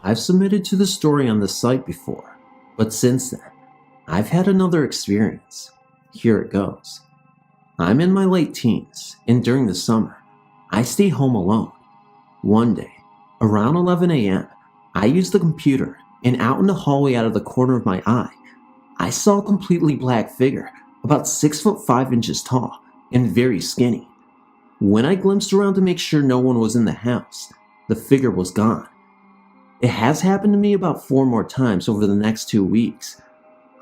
I've submitted to the story on this site before, but since then, I've had another experience. Here it goes. I'm in my late teens, and during the summer, I stay home alone. One day, around 11 a.m., I used the computer, and out in the hallway out of the corner of my eye, I saw a completely black figure, about 6 foot 5 inches tall, and very skinny. When I glimpsed around to make sure no one was in the house, the figure was gone. It has happened to me about 4 more times over the next 2 weeks.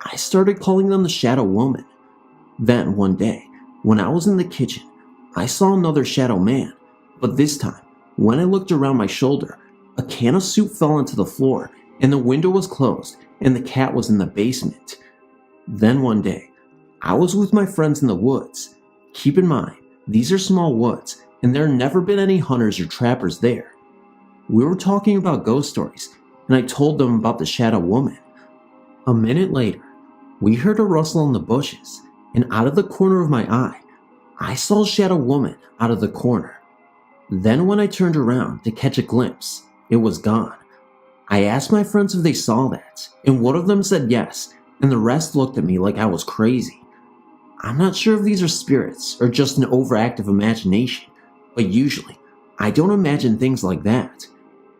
I started calling them the Shadow Woman. Then, one day, when I was in the kitchen, I saw another shadow man, but this time, when I looked around my shoulder, a can of soup fell onto the floor, and the window was closed, and the cat was in the basement. Then one day, I was with my friends in the woods. Keep in mind, these are small woods, and there have never been any hunters or trappers there. We were talking about ghost stories, and I told them about the Shadow Woman. A minute later, we heard a rustle in the bushes, and out of the corner of my eye, I saw a Shadow Woman out of the corner. Then when I turned around to catch a glimpse, it was gone. I asked my friends if they saw that, and one of them said yes, and the rest looked at me like I was crazy. I'm not sure if these are spirits or just an overactive imagination, but usually, I don't imagine things like that.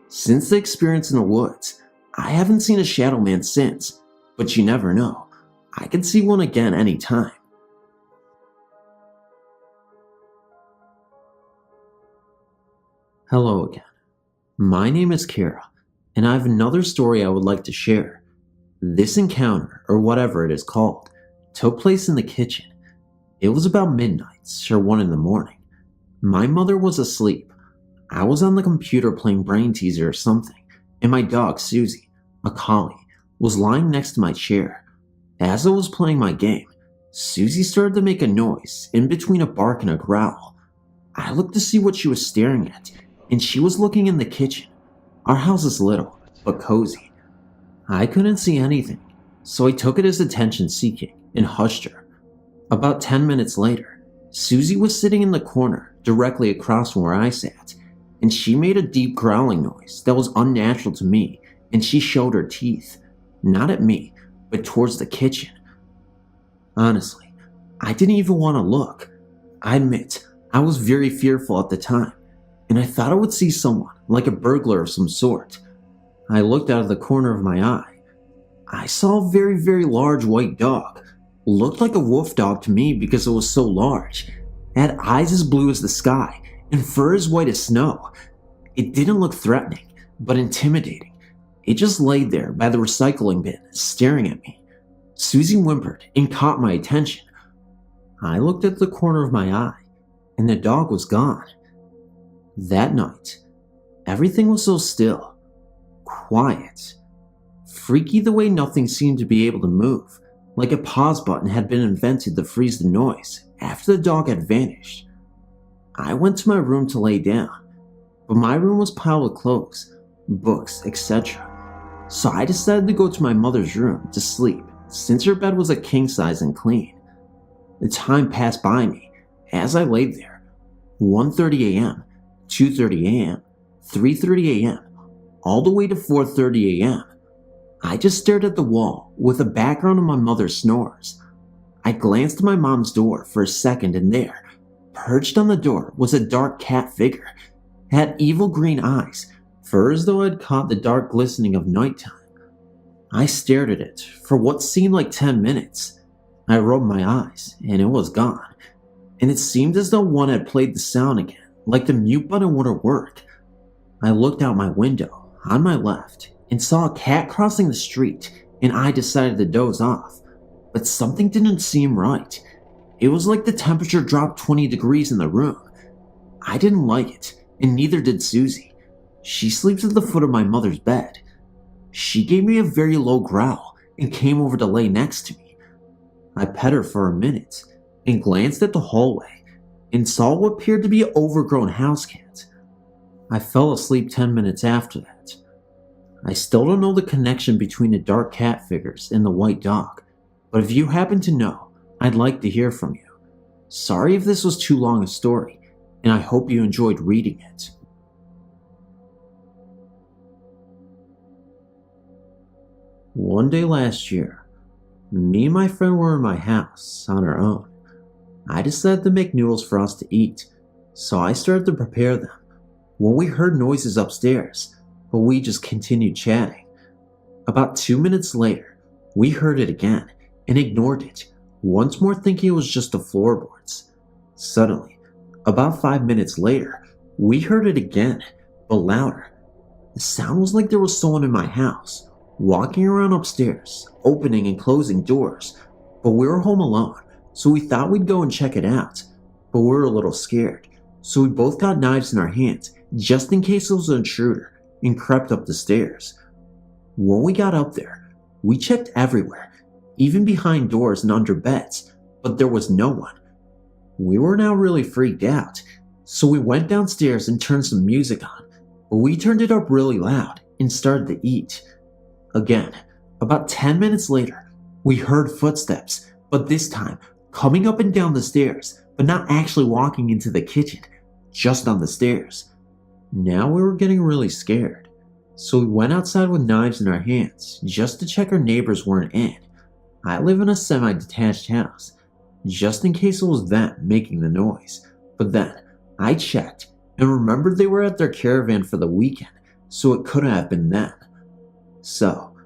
Since the experience in the woods, I haven't seen a shadow man since, but you never know. I could see one again anytime. Hello again. My name is Kara, and I have another story I would like to share. This encounter, or whatever it is called, took place in the kitchen. It was about midnight, or 1 in the morning. My mother was asleep. I was on the computer playing Brain Teaser or something, and my dog Susie, a collie, was lying next to my chair. As I was playing my game, Susie started to make a noise in between a bark and a growl. I looked to see what she was staring at, and she was looking in the kitchen. Our house is little, but cozy. I couldn't see anything, so I took it as attention-seeking and hushed her. About 10 minutes later, Susie was sitting in the corner directly across from where I sat, and she made a deep growling noise that was unnatural to me, and she showed her teeth, not at me, but towards the kitchen. Honestly, I didn't even want to look. I admit, I was very fearful at the time, and I thought I would see someone, like a burglar of some sort. I looked out of the corner of my eye. I saw a very, very large white dog. Looked like a wolf dog to me because it was so large. It had eyes as blue as the sky and fur as white as snow. It didn't look threatening, but intimidating. It just laid there by the recycling bin, staring at me. Susie whimpered and caught my attention. I looked at the corner of my eye, and the dog was gone. That night, everything was so still, quiet, freaky the way nothing seemed to be able to move, like a pause button had been invented to freeze the noise after the dog had vanished. I went to my room to lay down, but my room was piled with clothes, books, etc. So I decided to go to my mother's room to sleep, since her bed was a king size and clean. The time passed by me as I laid there. 1:30 a.m., 2:30 a.m., 3:30 a.m., all the way to 4:30 a.m. I just stared at the wall with a background of my mother's snores. I glanced at my mom's door for a second, and there, perched on the door, was a dark cat figure. It had evil green eyes, fur as though I'd caught the dark glistening of nighttime. I stared at it for what seemed like 10 minutes. I rubbed my eyes, and it was gone. And it seemed as though one had played the sound again, like the mute button wouldn't work. I looked out my window, on my left, and saw a cat crossing the street, and I decided to doze off. But something didn't seem right. It was like the temperature dropped 20 degrees in the room. I didn't like it, and neither did Susie. She sleeps at the foot of my mother's bed. She gave me a very low growl and came over to lay next to me. I pet her for a minute and glanced at the hallway and saw what appeared to be an overgrown house cat. I fell asleep 10 minutes after that. I still don't know the connection between the dark cat figures and the white dog, but if you happen to know, I'd like to hear from you. Sorry if this was too long a story, and I hope you enjoyed reading it. One day last year, me and my friend were in my house on our own. I decided to make noodles for us to eat, so I started to prepare them when we heard noises upstairs, but we just continued chatting. About 2 minutes later, we heard it again and ignored it, once more thinking it was just the floorboards. Suddenly, about 5 minutes later, we heard it again, but louder. The sound was like there was someone in my house, walking around upstairs, opening and closing doors, but we were home alone, so we thought we'd go and check it out, but we were a little scared, so we both got knives in our hands just in case it was an intruder and crept up the stairs. When we got up there, we checked everywhere, even behind doors and under beds, but there was no one. We were now really freaked out, so we went downstairs and turned some music on, but we turned it up really loud and started to eat. Again, about 10 minutes later, we heard footsteps, but this time coming up and down the stairs, but not actually walking into the kitchen, just on the stairs. Now we were getting really scared, so we went outside with knives in our hands just to check our neighbors weren't in. I live in a semi-detached house, just in case it was them making the noise, but then I checked and remembered they were at their caravan for the weekend, so it couldn't have been them. So,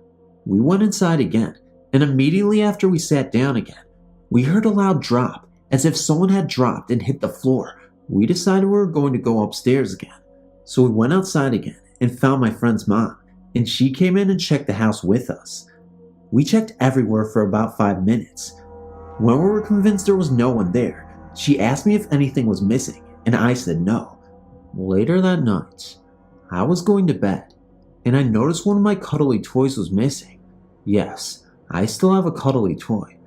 we went inside again, and immediately after we sat down again, we heard a loud drop, as if someone had dropped and hit the floor. We decided we were going to go upstairs again, so we went outside again and found my friend's mom, and she came in and checked the house with us. We checked everywhere for about 5 minutes. When we were convinced there was no one there, she asked me if anything was missing, and I said no. Later that night, I was going to bed, and I noticed one of my cuddly toys was missing. Yes, I still have a cuddly toy.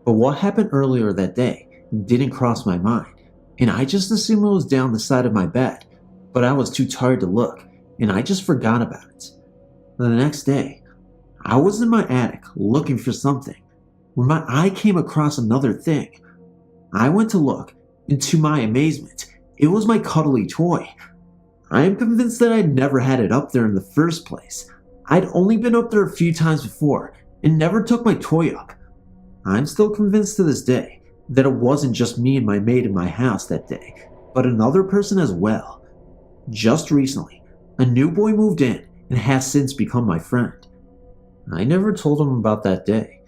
But what happened earlier that day didn't cross my mind, and I just assumed it was down the side of my bed, but I was too tired to look, and I just forgot about it. The next day, I was in my attic looking for something, when my eye came across another thing. I went to look, and to my amazement, it was my cuddly toy. I am convinced that I'd never had it up there in the first place. I'd only been up there a few times before and never took my toy up. I'm still convinced to this day that it wasn't just me and my maid in my house that day, but another person as well. Just recently, a new boy moved in and has since become my friend. I never told him about that day,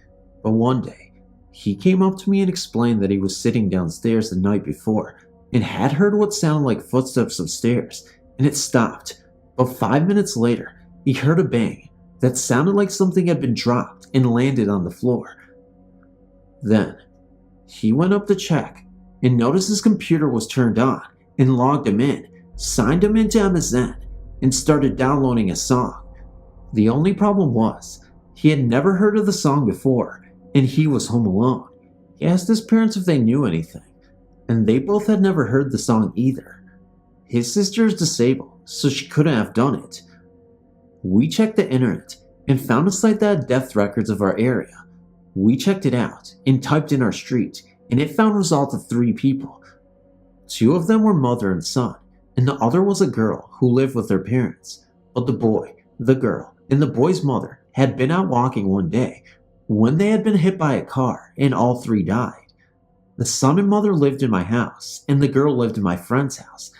but one day, he came up to me and explained that he was sitting downstairs the night before and had heard what sounded like footsteps upstairs, and it stopped, but 5 minutes later, he heard a bang that sounded like something had been dropped and landed on the floor. Then, he went up to check and noticed his computer was turned on and logged him in, signed him into MSN, and started downloading a song. The only problem was, he had never heard of the song before, and he was home alone. He asked his parents if they knew anything, and they both had never heard the song either. His sister is disabled, so she couldn't have done it. We checked the internet and found a site that had death records of our area. We checked it out and typed in our street, and it found results of 3 people. 2 of them were mother and son, and the other was a girl who lived with her parents. But the boy, the girl, and the boy's mother had been out walking one day when they had been hit by a car, and all 3 died. The son and mother lived in my house, and the girl lived in my friend's house.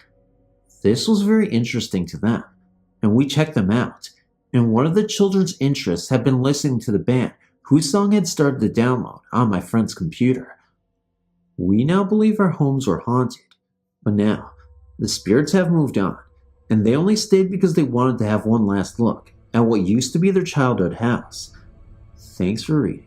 This was very interesting to them, and we checked them out, and one of the children's interests had been listening to the band whose song had started to download on my friend's computer. We now believe our homes were haunted, but now, the spirits have moved on, and they only stayed because they wanted to have one last look at what used to be their childhood house. Thanks for reading.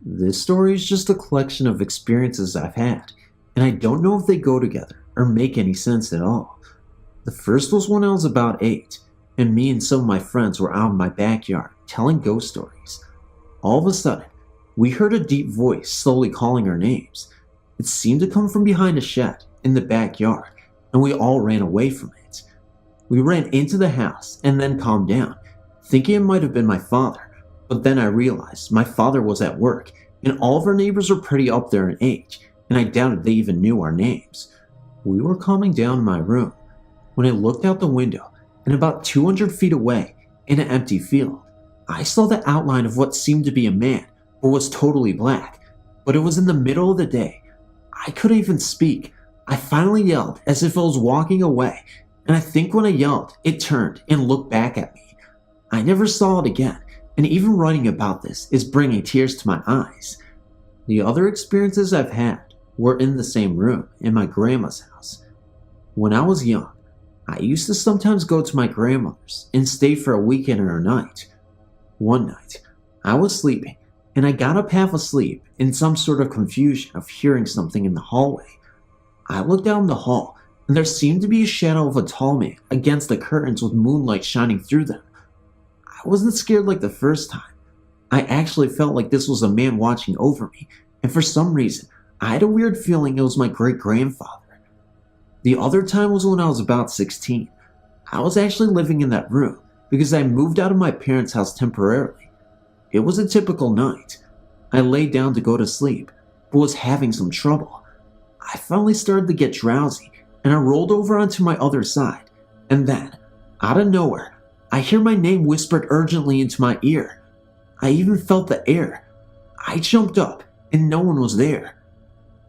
This story is just a collection of experiences I've had, and I don't know if they go together or make any sense at all. The first was when I was about 8, and me and some of my friends were out in my backyard telling ghost stories. All of a sudden, we heard a deep voice slowly calling our names. It seemed to come from behind a shed in the backyard, and we all ran away from it. We ran into the house and then calmed down, thinking it might have been my father, but then I realized my father was at work, and all of our neighbors were pretty up there in age, and I doubted they even knew our names. We were calming down in my room when I looked out the window, and about 200 feet away in an empty field, I saw the outline of what seemed to be a man but was totally black. But it was in the middle of the day. I couldn't even speak. I finally yelled as if I was walking away, and I think when I yelled, it turned and looked back at me. I never saw it again, and even writing about this is bringing tears to my eyes. The other experiences I've had were in the same room in my grandma's house. When I was young, I used to sometimes go to my grandmother's and stay for a weekend or a night. One night, I was sleeping, and I got up half asleep in some sort of confusion of hearing something in the hallway. I looked down the hall, and there seemed to be a shadow of a tall man against the curtains with moonlight shining through them. I wasn't scared like the first time. I actually felt like this was a man watching over me, and for some reason, I had a weird feeling it was my great-grandfather. The other time was when I was about 16. I was actually living in that room because I moved out of my parents' house temporarily. It was a typical night. I laid down to go to sleep, but was having some trouble. I finally started to get drowsy, and I rolled over onto my other side, and then, out of nowhere, I hear my name whispered urgently into my ear. I even felt the air. I jumped up, and no one was there.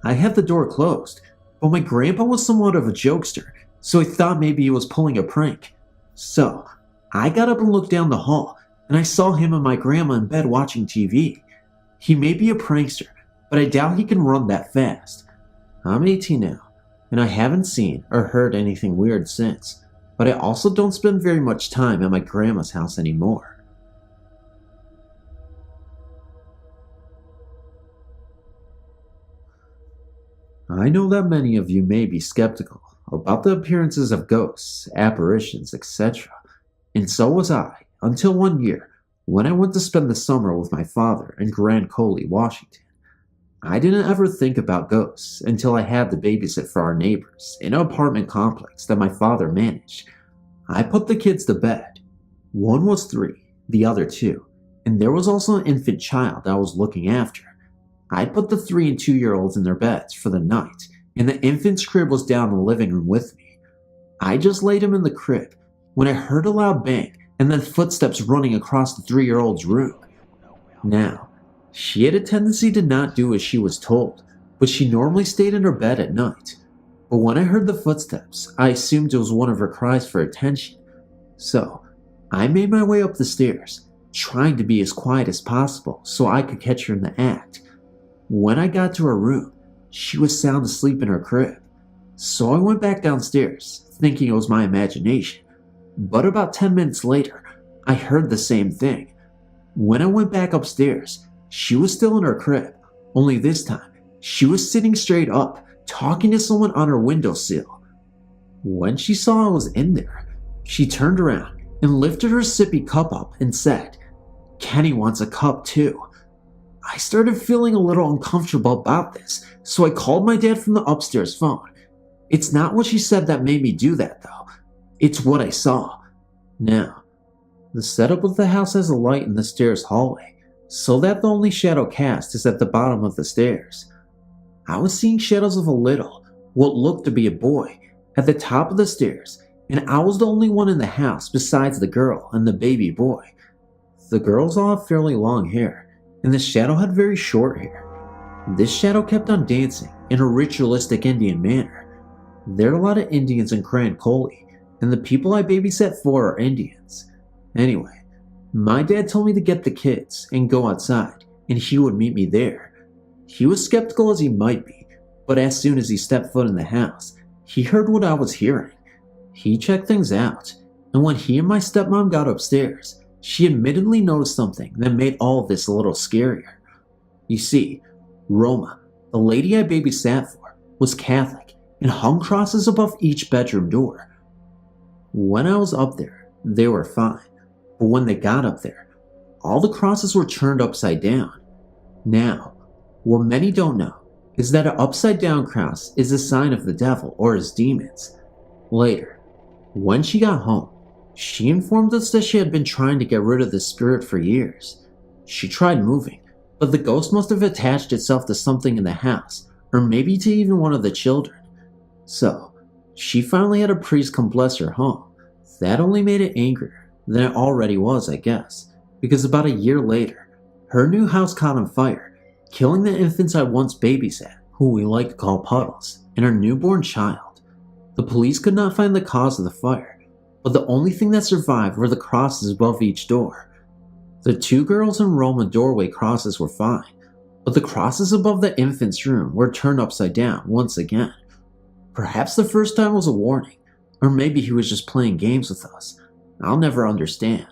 I had the door closed, but my grandpa was somewhat of a jokester, so I thought maybe he was pulling a prank. So, I got up and looked down the hall, and I saw him and my grandma in bed watching TV. He may be a prankster, but I doubt he can run that fast. I'm 18 now, and I haven't seen or heard anything weird since, but I also don't spend very much time at my grandma's house anymore. I know that many of you may be skeptical about the appearances of ghosts, apparitions, etc. And so was I, until one year, when I went to spend the summer with my father in Grand Coulee, Washington. I didn't ever think about ghosts until I had to babysit for our neighbors in an apartment complex that my father managed. I put the kids to bed. One was 3, the other 2, and there was also an infant child I was looking after. I put the 3 and 2-year-olds in their beds for the night, and the infant's crib was down in the living room with me. I just laid him in the crib when I heard a loud bang and then footsteps running across the 3-year-old's room. Now, she had a tendency to not do as she was told, but she normally stayed in her bed at night. But when I heard the footsteps, I assumed it was one of her cries for attention. So, I made my way up the stairs, trying to be as quiet as possible so I could catch her in the act. When I got to her room, she was sound asleep in her crib. So I went back downstairs, thinking it was my imagination. But about 10 minutes later, I heard the same thing. When I went back upstairs, she was still in her crib, only this time, she was sitting straight up, talking to someone on her windowsill. When she saw I was in there, she turned around and lifted her sippy cup up and said, "Kenny wants a cup too." I started feeling a little uncomfortable about this, so I called my dad from the upstairs phone. It's not what she said that made me do that though. It's what I saw. Now, the setup of the house has a light in the stairs hallway, so that the only shadow cast is at the bottom of the stairs. I was seeing shadows of a little, what looked to be a boy, at the top of the stairs, and I was the only one in the house besides the girl and the baby boy. The girls all have fairly long hair, and the shadow had very short hair. This shadow kept on dancing in a ritualistic Indian manner. There are a lot of Indians in Grand Coulee, and the people I babysat for are Indians. Anyway, my dad told me to get the kids and go outside, and he would meet me there. He was skeptical as he might be, but as soon as he stepped foot in the house, he heard what I was hearing. He checked things out, and when he and my stepmom got upstairs, she admittedly noticed something that made all of this a little scarier. You see, Roma, the lady I babysat for, was Catholic and hung crosses above each bedroom door. When I was up there, they were fine, but when they got up there, all the crosses were turned upside down. Now, what many don't know is that an upside down cross is a sign of the devil or his demons. Later, when she got home, she informed us that she had been trying to get rid of the spirit for years. She tried moving, but the ghost must have attached itself to something in the house, or maybe to even one of the children. So, she finally had a priest come bless her home. That only made it angrier than it already was, I guess, because about a year later, her new house caught on fire, killing the infants I once babysat, who we like to call Puddles, and her newborn child. The police could not find the cause of the fire, but the only thing that survived were the crosses above each door. The 2 girls in Roma doorway crosses were fine, but the crosses above the infant's room were turned upside down once again. Perhaps the first time was a warning, or maybe he was just playing games with us. I'll never understand.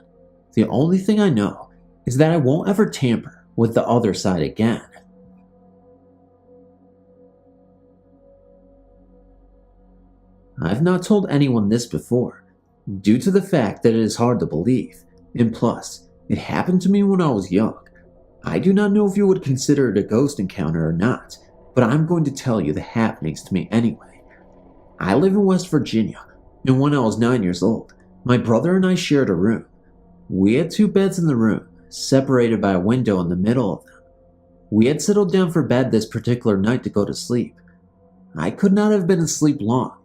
The only thing I know is that I won't ever tamper with the other side again. I've not told anyone this before, due to the fact that it is hard to believe, and plus, it happened to me when I was young. I do not know if you would consider it a ghost encounter or not, but I'm going to tell you the happenings to me anyway. I live in West Virginia, and when I was 9 years old, my brother and I shared a room. We had 2 beds in the room, separated by a window in the middle of them. We had settled down for bed this particular night to go to sleep. I could not have been asleep long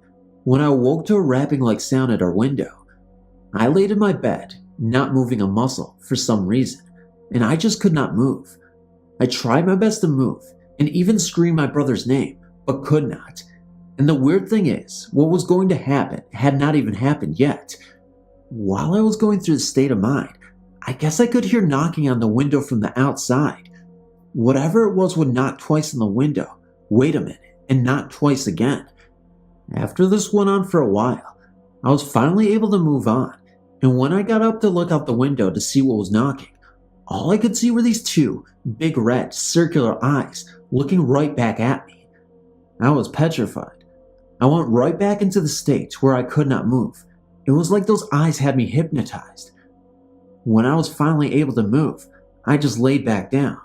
when I awoke to a rapping-like sound at our window. I laid in my bed, not moving a muscle for some reason, and I just could not move. I tried my best to move, and even scream my brother's name, but could not. And the weird thing is, what was going to happen had not even happened yet. While I was going through this state of mind, I guess I could hear knocking on the window from the outside. Whatever it was would knock twice on the window, wait a minute, and knock twice again. After this went on for a while, I was finally able to move on, and when I got up to look out the window to see what was knocking, all I could see were these 2 big red circular eyes looking right back at me. I was petrified. I went right back into the state where I could not move. It was like those eyes had me hypnotized. When I was finally able to move, I just laid back down.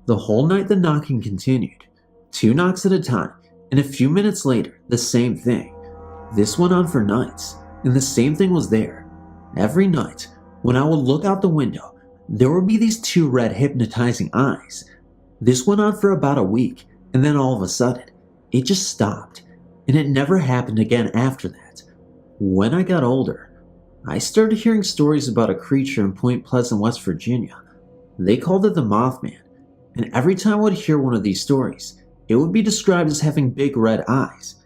The whole night the knocking continued, 2 knocks at a time, and a few minutes later, the same thing. This went on for nights, and the same thing was there. Every night, when I would look out the window, there would be these 2 red hypnotizing eyes. This went on for about a week, and then all of a sudden, it just stopped, and it never happened again after that. When I got older, I started hearing stories about a creature in Point Pleasant, West Virginia. They called it the Mothman, and every time I would hear one of these stories, it would be described as having big red eyes.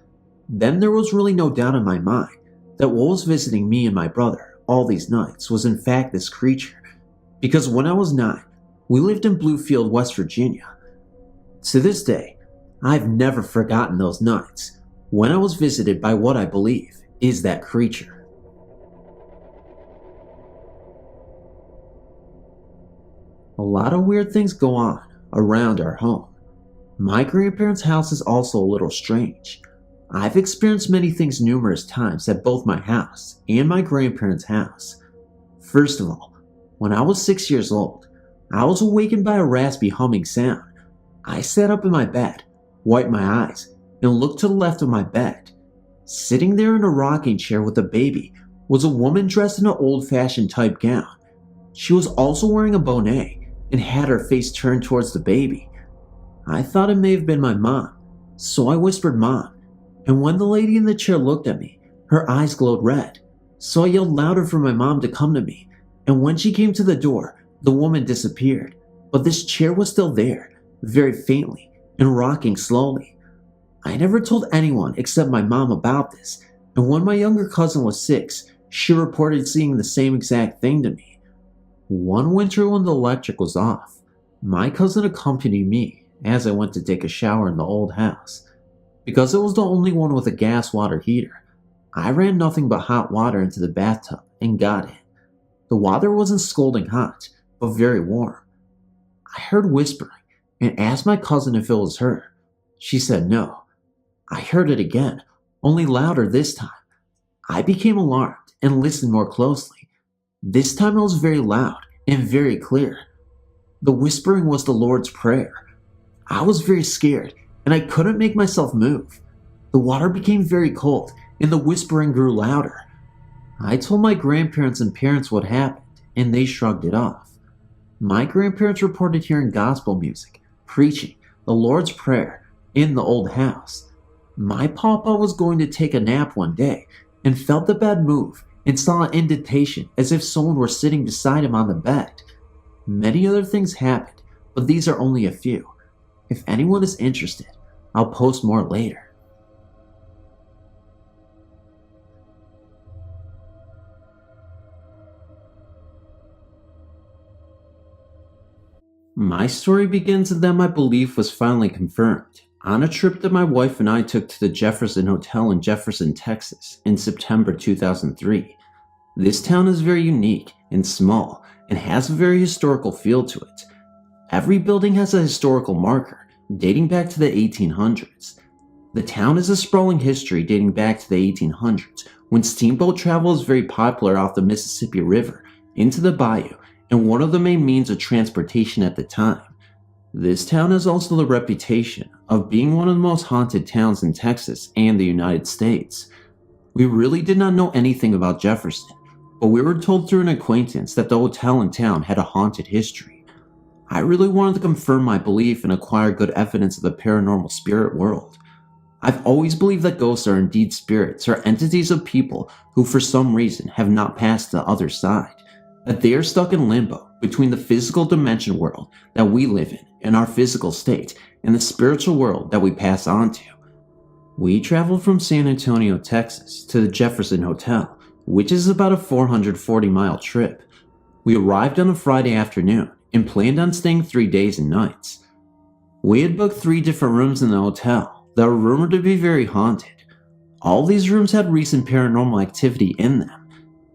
Then there was really no doubt in my mind that what was visiting me and my brother all these nights was in fact this creature, because when I was 9, we lived in Bluefield, West Virginia. To this day, I've never forgotten those nights when I was visited by what I believe is that creature. A lot of weird things go on around our home. My grandparents' house is also a little strange. I've experienced many things numerous times at both my house and my grandparents' house. First of all, when I was 6 years old, I was awakened by a raspy humming sound. I sat up in my bed, wiped my eyes, and looked to the left of my bed. Sitting there in a rocking chair with a baby was a woman dressed in an old-fashioned type gown. She was also wearing a bonnet and had her face turned towards the baby. I thought it may have been my mom, so I whispered "Mom," and when the lady in the chair looked at me, her eyes glowed red. So I yelled louder for my mom to come to me, and when she came to the door, the woman disappeared, but this chair was still there, very faintly, and rocking slowly. I never told anyone except my mom about this, and when my younger cousin was 6, she reported seeing the same exact thing to me. One winter when the electric was off, my cousin accompanied me as I went to take a shower in the old house. Because it was the only one with a gas water heater, I ran nothing but hot water into the bathtub and got in. The water wasn't scalding hot, but very warm. I heard whispering and asked my cousin if it was her. She said no. I heard it again, only louder this time. I became alarmed and listened more closely. This time it was very loud and very clear. The whispering was the Lord's Prayer. I was very scared and I couldn't make myself move. The water became very cold and the whispering grew louder. I told my grandparents and parents what happened and they shrugged it off. My grandparents reported hearing gospel music, preaching, the Lord's Prayer in the old house. My papa was going to take a nap one day and felt the bed move and saw an indentation as if someone were sitting beside him on the bed. Many other things happened, but these are only a few. If anyone is interested, I'll post more later. My story begins and then my belief was finally confirmed on a trip that my wife and I took to the Jefferson Hotel in Jefferson, Texas in September 2003. This town is very unique and small and has a very historical feel to it. Every building has a historical marker dating back to the 1800s. The town has a sprawling history dating back to the 1800s when steamboat travel was very popular off the Mississippi River into the bayou and one of the main means of transportation at the time. This town has also the reputation of being one of the most haunted towns in Texas and the United States. We really did not know anything about Jefferson, but we were told through an acquaintance that the hotel in town had a haunted history. I really wanted to confirm my belief and acquire good evidence of the paranormal spirit world. I've always believed that ghosts are indeed spirits or entities of people who for some reason have not passed to the other side, that they are stuck in limbo between the physical dimension world that we live in our physical state, and the spiritual world that we pass on to. We traveled from San Antonio, Texas to the Jefferson Hotel, which is about a 440-mile trip. We arrived on a Friday afternoon and planned on staying 3 days and nights. We had booked 3 different rooms in the hotel that were rumored to be very haunted. All these rooms had recent paranormal activity in them.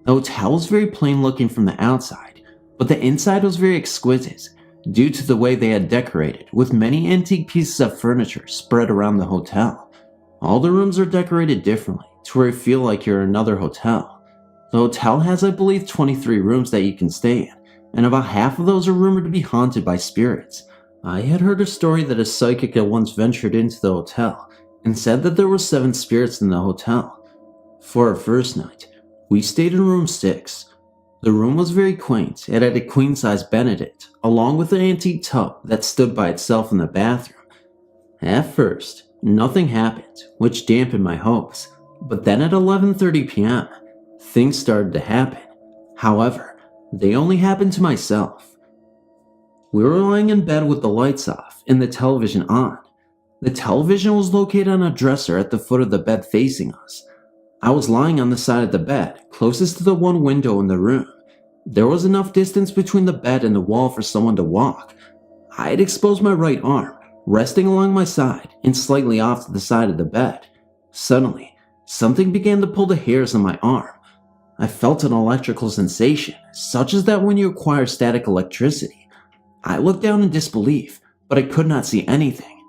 The hotel was very plain looking from the outside, but the inside was very exquisite due to the way they had decorated with many antique pieces of furniture spread around the hotel. All the rooms are decorated differently to where you feel like you're in another hotel. The hotel has, I believe, 23 rooms that you can stay in, and about half of those are rumored to be haunted by spirits. I had heard a story that a psychic had once ventured into the hotel and said that there were 7 spirits in the hotel. For our first night, we stayed in room 6. The room was very quaint. It had a queen-size bed in it, along with an antique tub that stood by itself in the bathroom. At first, nothing happened, which dampened my hopes, but then at 11:30 p.m., things started to happen. However, they only happened to myself. We were lying in bed with the lights off and the television on. The television was located on a dresser at the foot of the bed facing us. I was lying on the side of the bed, closest to the one window in the room. There was enough distance between the bed and the wall for someone to walk. I had exposed my right arm, resting along my side and slightly off to the side of the bed. Suddenly, something began to pull the hairs on my arm. I felt an electrical sensation, such as that when you acquire static electricity. I looked down in disbelief, but I could not see anything.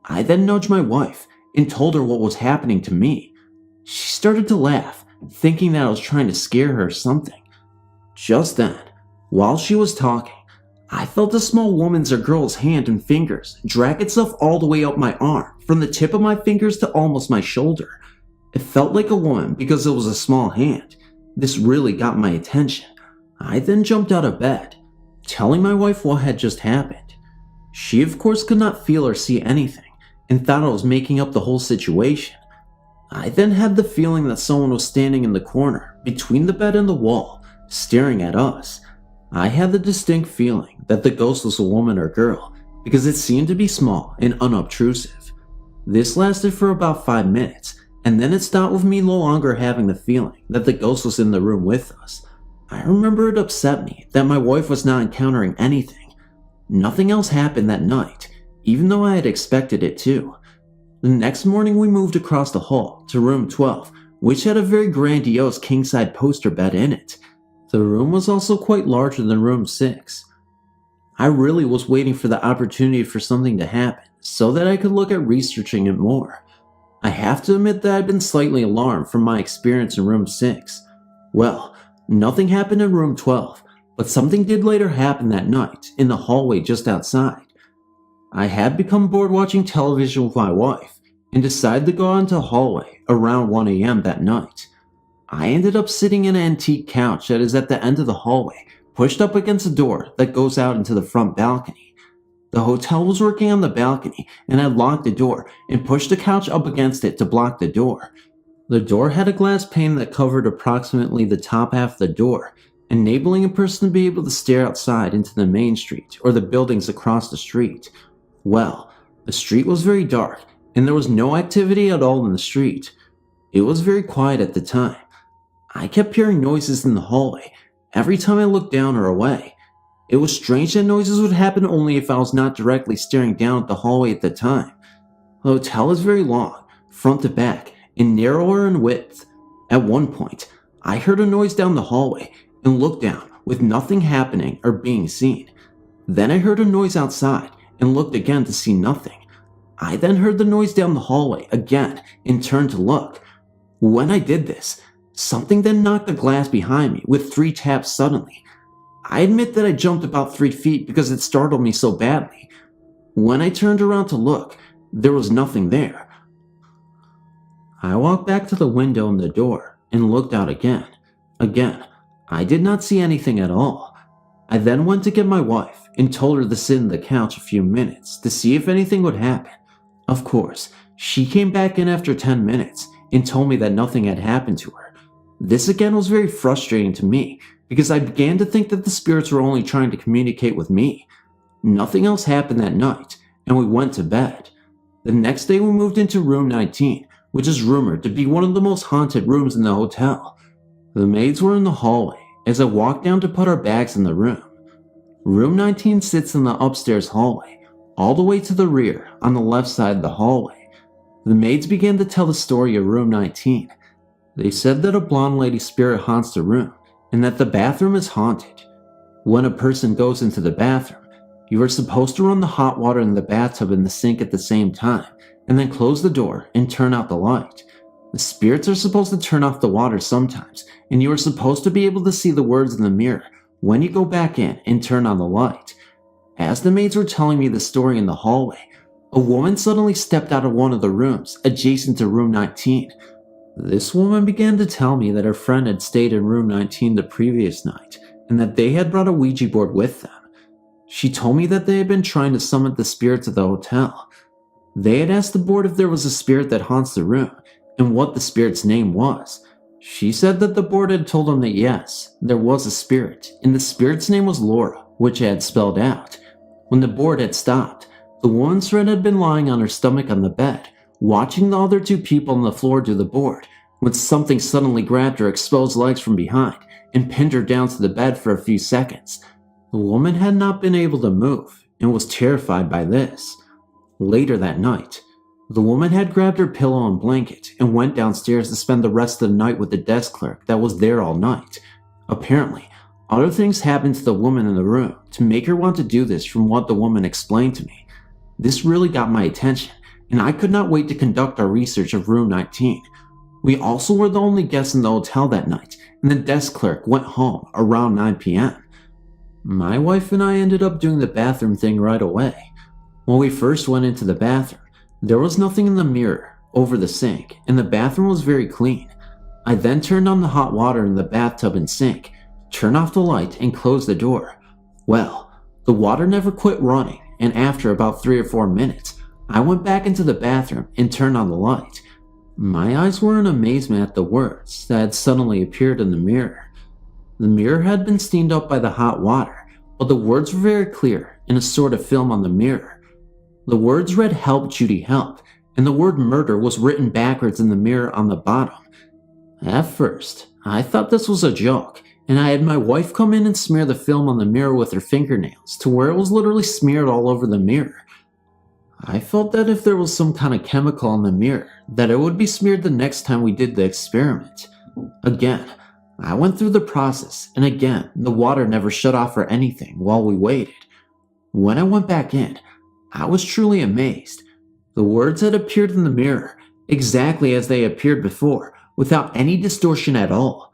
I then nudged my wife and told her what was happening to me. She started to laugh, thinking that I was trying to scare her or something. Just then, while she was talking, I felt a small woman's or girl's hand and fingers drag itself all the way up my arm, from the tip of my fingers to almost my shoulder. It felt like a woman because it was a small hand. This really got my attention. I then jumped out of bed, telling my wife what had just happened. She of course could not feel or see anything, and thought I was making up the whole situation. I then had the feeling that someone was standing in the corner, between the bed and the wall, staring at us. I had the distinct feeling that the ghost was a woman or girl, because it seemed to be small and unobtrusive. This lasted for about 5 minutes, and then it stopped with me no longer having the feeling that the ghost was in the room with us. I remember it upset me that my wife was not encountering anything. Nothing else happened that night, even though I had expected it to. The next morning we moved across the hall to room 12, which had a very grandiose king-side poster bed in it. The room was also quite larger than room 6. I really was waiting for the opportunity for something to happen so that I could look at researching it more. I have to admit that I'd been slightly alarmed from my experience in room 6. Well, nothing happened in room 12, but something did later happen that night in the hallway just outside. I had become bored watching television with my wife and decided to go out into the hallway around 1 a.m. that night. I ended up sitting in an antique couch that is at the end of the hallway, pushed up against a door that goes out into the front balcony. The hotel was working on the balcony, and I locked the door and pushed the couch up against it to block the door. The door had a glass pane that covered approximately the top half of the door, enabling a person to be able to stare outside into the main street or the buildings across the street. Well, the street was very dark, and there was no activity at all in the street. It was very quiet at the time. I kept hearing noises in the hallway every time I looked down or away. It was strange that noises would happen only if I was not directly staring down at the hallway at the time. The hotel is very long, front to back, and narrower in width. At one point, I heard a noise down the hallway and looked down with nothing happening or being seen. Then I heard a noise outside and looked again to see nothing. I then heard the noise down the hallway again and turned to look. When I did this, something then knocked the glass behind me with 3 taps suddenly. I admit that I jumped about 3 feet because it startled me so badly. When I turned around to look, there was nothing there. I walked back to the window and the door and looked out again. Again, I did not see anything at all. I then went to get my wife and told her to sit on the couch a few minutes to see if anything would happen. Of course, she came back in after 10 minutes and told me that nothing had happened to her. This again was very frustrating to me because I began to think that the spirits were only trying to communicate with me. Nothing else happened that night, and we went to bed. The next day we moved into room 19, which is rumored to be one of the most haunted rooms in the hotel. The maids were in the hallway as I walked down to put our bags in the room. Room 19 sits in the upstairs hallway, all the way to the rear on the left side of the hallway. The maids began to tell the story of room 19. They said that a blonde lady spirit haunts the room and that the bathroom is haunted. When a person goes into the bathroom, you are supposed to run the hot water in the bathtub and the sink at the same time, and then close the door and turn out the light. The spirits are supposed to turn off the water sometimes, and you are supposed to be able to see the words in the mirror when you go back in and turn on the light. As the maids were telling me the story in the hallway, a woman suddenly stepped out of one of the rooms adjacent to room 19. This woman began to tell me that her friend had stayed in room 19 the previous night, and that they had brought a Ouija board with them. She told me that they had been trying to summon the spirits of the hotel. They had asked the board if there was a spirit that haunts the room, and what the spirit's name was. She said that the board had told them that yes, there was a spirit, and the spirit's name was Laura, which I had spelled out. When the board had stopped, the woman's friend had been lying on her stomach on the bed, watching the other 2 people on the floor do the board, when something suddenly grabbed her exposed legs from behind and pinned her down to the bed for a few seconds. The woman had not been able to move and was terrified by this. Later that night, the woman had grabbed her pillow and blanket and went downstairs to spend the rest of the night with the desk clerk that was there all night. Apparently, other things happened to the woman in the room to make her want to do this from what the woman explained to me. This really got my attention, and I could not wait to conduct our research of room 19. We also were the only guests in the hotel that night, and the desk clerk went home around 9 p.m. My wife and I ended up doing the bathroom thing right away. When we first went into the bathroom, there was nothing in the mirror over the sink, and the bathroom was very clean. I then turned on the hot water in the bathtub and sink, turned off the light, and closed the door. Well, the water never quit running, and after about 3 or 4 minutes, I went back into the bathroom and turned on the light. My eyes were in amazement at the words that had suddenly appeared in the mirror. The mirror had been steamed up by the hot water, but the words were very clear in a sort of film on the mirror. The words read "Help, Judy, help," and the word "murder" was written backwards in the mirror on the bottom. At first, I thought this was a joke, and I had my wife come in and smear the film on the mirror with her fingernails to where it was literally smeared all over the mirror. I felt that if there was some kind of chemical on the mirror, that it would be smeared the next time we did the experiment. Again, I went through the process, and again, the water never shut off or anything while we waited. When I went back in, I was truly amazed. The words had appeared in the mirror, exactly as they appeared before, without any distortion at all.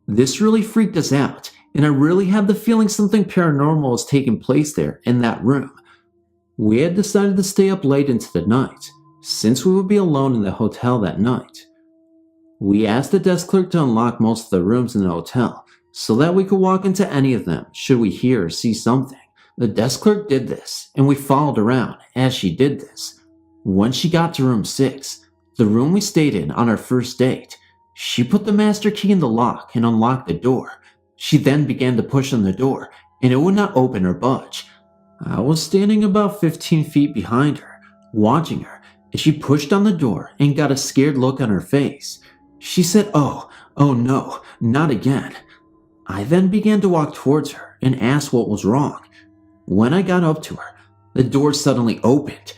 This really freaked us out, and I really had the feeling something paranormal was taking place there in that room. We had decided to stay up late into the night, since we would be alone in the hotel that night. We asked the desk clerk to unlock most of the rooms in the hotel, so that we could walk into any of them should we hear or see something. The desk clerk did this, and we followed around as she did this. When she got to room 6, the room we stayed in on our first date, she put the master key in the lock and unlocked the door. She then began to push on the door, and it would not open or budge. I was standing about 15 feet behind her, watching her, and she pushed on the door and got a scared look on her face. She said, oh no, not again." I then began to walk towards her and asked what was wrong. When I got up to her, the door suddenly opened.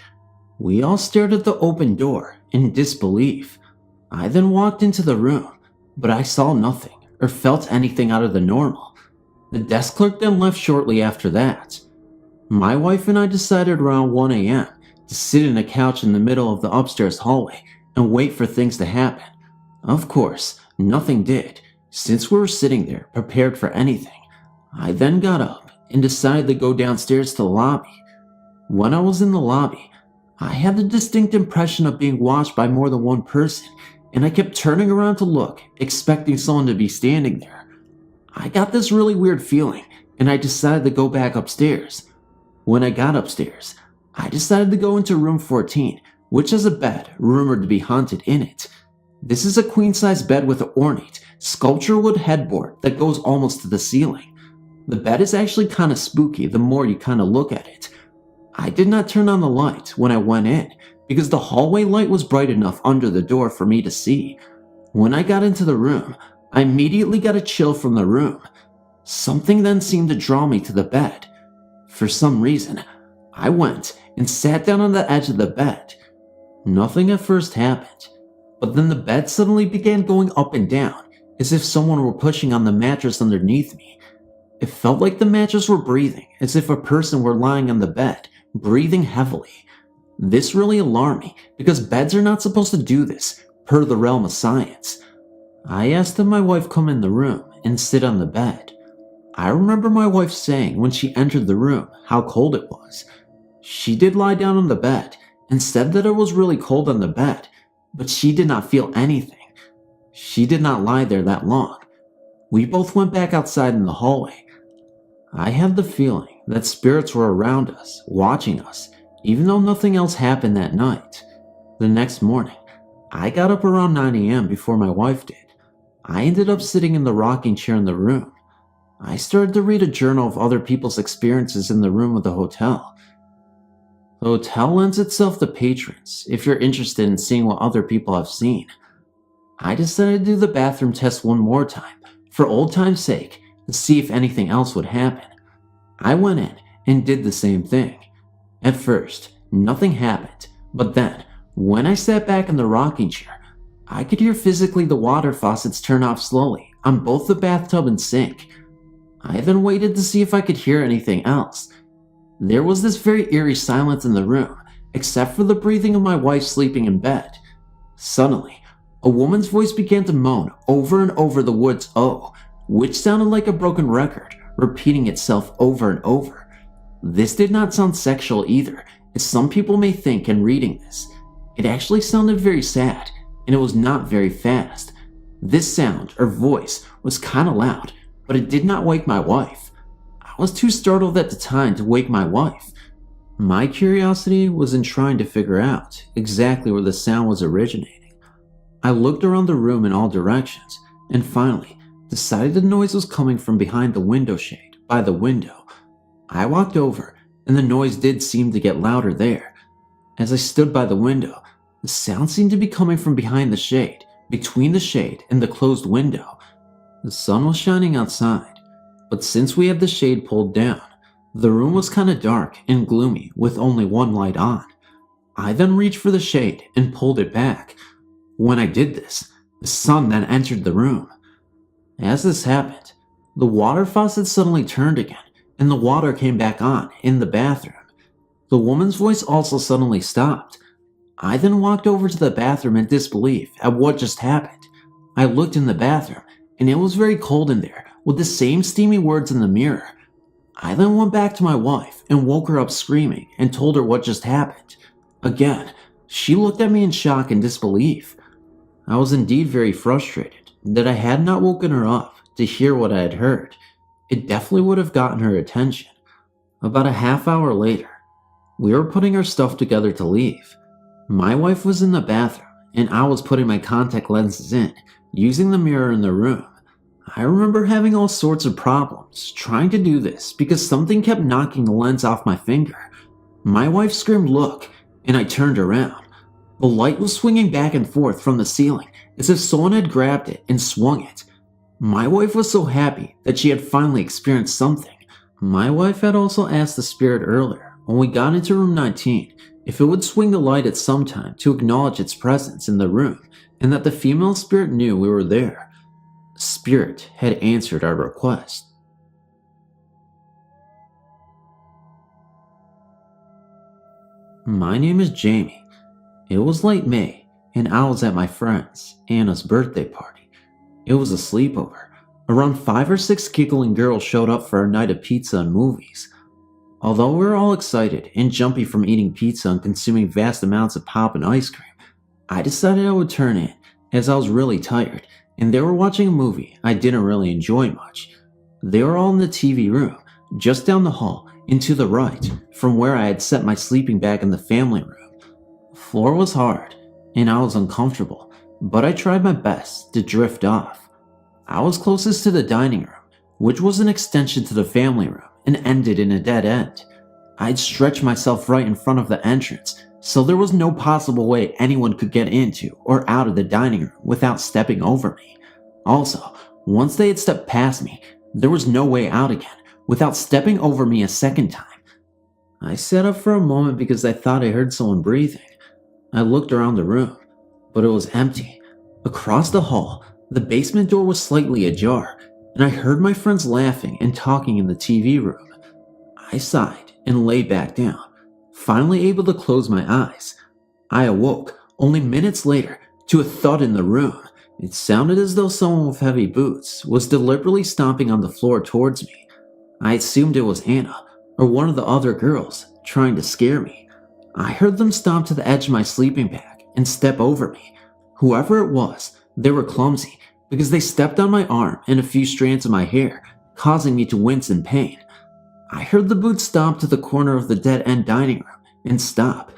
We all stared at the open door in disbelief. I then walked into the room, but I saw nothing or felt anything out of the normal. The desk clerk then left shortly after that. My wife and I decided around 1 a.m. to sit in a couch in the middle of the upstairs hallway and wait for things to happen. Of course, nothing did, since we were sitting there prepared for anything. I then got up and decided to go downstairs to the lobby. When I was in the lobby, I had the distinct impression of being watched by more than one person, and I kept turning around to look, expecting someone to be standing there. I got this really weird feeling, and I decided to go back upstairs. When I got upstairs, I decided to go into room 14, which has a bed rumored to be haunted in it. This is a queen-size bed with an ornate, sculpture wood headboard that goes almost to the ceiling. The bed is actually kinda spooky the more you kinda look at it. I did not turn on the light when I went in, because the hallway light was bright enough under the door for me to see. When I got into the room, I immediately got a chill from the room. Something then seemed to draw me to the bed. For some reason, I went and sat down on the edge of the bed. Nothing at first happened, but then the bed suddenly began going up and down, as if someone were pushing on the mattress underneath me. It felt like the mattress were breathing, as if a person were lying on the bed, breathing heavily. This really alarmed me, because beds are not supposed to do this, per the realm of science. I asked that my wife come in the room and sit on the bed. I remember my wife saying when she entered the room how cold it was. She did lie down on the bed and said that it was really cold on the bed, but she did not feel anything. She did not lie there that long. We both went back outside in the hallway. I had the feeling that spirits were around us, watching us, even though nothing else happened that night. The next morning, I got up around 9 a.m. before my wife did. I ended up sitting in the rocking chair in the room. I started to read a journal of other people's experiences in the room of the hotel. The hotel lends itself to patrons if you're interested in seeing what other people have seen. I decided to do the bathroom test one more time, for old time's sake, to see if anything else would happen. I went in and did the same thing. At first, nothing happened, but then, when I sat back in the rocking chair, I could hear physically the water faucets turn off slowly on both the bathtub and sink. I then waited to see if I could hear anything else. There was this very eerie silence in the room, except for the breathing of my wife sleeping in bed. Suddenly, a woman's voice began to moan over and over the words "oh," which sounded like a broken record, repeating itself over and over. This did not sound sexual either, as some people may think in reading this. It actually sounded very sad, and it was not very fast. This sound, or voice, was kinda loud, but it did not wake my wife. I was too startled at the time to wake my wife. My curiosity was in trying to figure out exactly where the sound was originating. I looked around the room in all directions, and finally decided the noise was coming from behind the window shade by the window. I walked over, and the noise did seem to get louder there. As I stood by the window, the sound seemed to be coming from behind the shade, between the shade and the closed window. The sun was shining outside, but since we had the shade pulled down, the room was kinda dark and gloomy with only one light on. I then reached for the shade and pulled it back. When I did this, the sun then entered the room. As this happened, the water faucet suddenly turned again, and the water came back on in the bathroom. The woman's voice also suddenly stopped. I then walked over to the bathroom in disbelief at what just happened. I looked in the bathroom, and it was very cold in there, with the same steamy words in the mirror. I then went back to my wife and woke her up screaming and told her what just happened. Again, she looked at me in shock and disbelief. I was indeed very frustrated that I had not woken her up to hear what I had heard. It definitely would have gotten her attention. About a half hour later, we were putting our stuff together to leave. My wife was in the bathroom, and I was putting my contact lenses in, using the mirror in the room. I remember having all sorts of problems trying to do this because something kept knocking the lens off my finger. My wife screamed, "Look," and I turned around. The light was swinging back and forth from the ceiling as if someone had grabbed it and swung it. My wife was so happy that she had finally experienced something. My wife had also asked the spirit earlier, when we got into room 19, if it would swing the light at some time to acknowledge its presence in the room and that the female spirit knew we were there. Spirit had answered our request. My name is Jamie. It was late May, and I was at my friend's, Anna's birthday party. It was a sleepover. Around 5 or 6 giggling girls showed up for a night of pizza and movies. Although we were all excited and jumpy from eating pizza and consuming vast amounts of pop and ice cream, I decided I would turn in, as I was really tired, and they were watching a movie I didn't really enjoy much. They were all in the TV room, just down the hall and to the right from where I had set my sleeping bag in the family room. The floor was hard, and I was uncomfortable, but I tried my best to drift off. I was closest to the dining room, which was an extension to the family room and ended in a dead end. I'd stretched myself right in front of the entrance, so there was no possible way anyone could get into or out of the dining room without stepping over me. Also, once they had stepped past me, there was no way out again without stepping over me a second time. I sat up for a moment because I thought I heard someone breathing. I looked around the room, but it was empty. Across the hall, the basement door was slightly ajar, and I heard my friends laughing and talking in the TV room. I sighed and lay back down, finally able to close my eyes. I awoke only minutes later to a thud in the room. It sounded as though someone with heavy boots was deliberately stomping on the floor towards me. I assumed it was Anna or one of the other girls trying to scare me. I heard them stomp to the edge of my sleeping bag and step over me. Whoever it was, they were clumsy because they stepped on my arm and a few strands of my hair, causing me to wince in pain. I heard the boots stomp to the corner of the dead-end dining room and stop.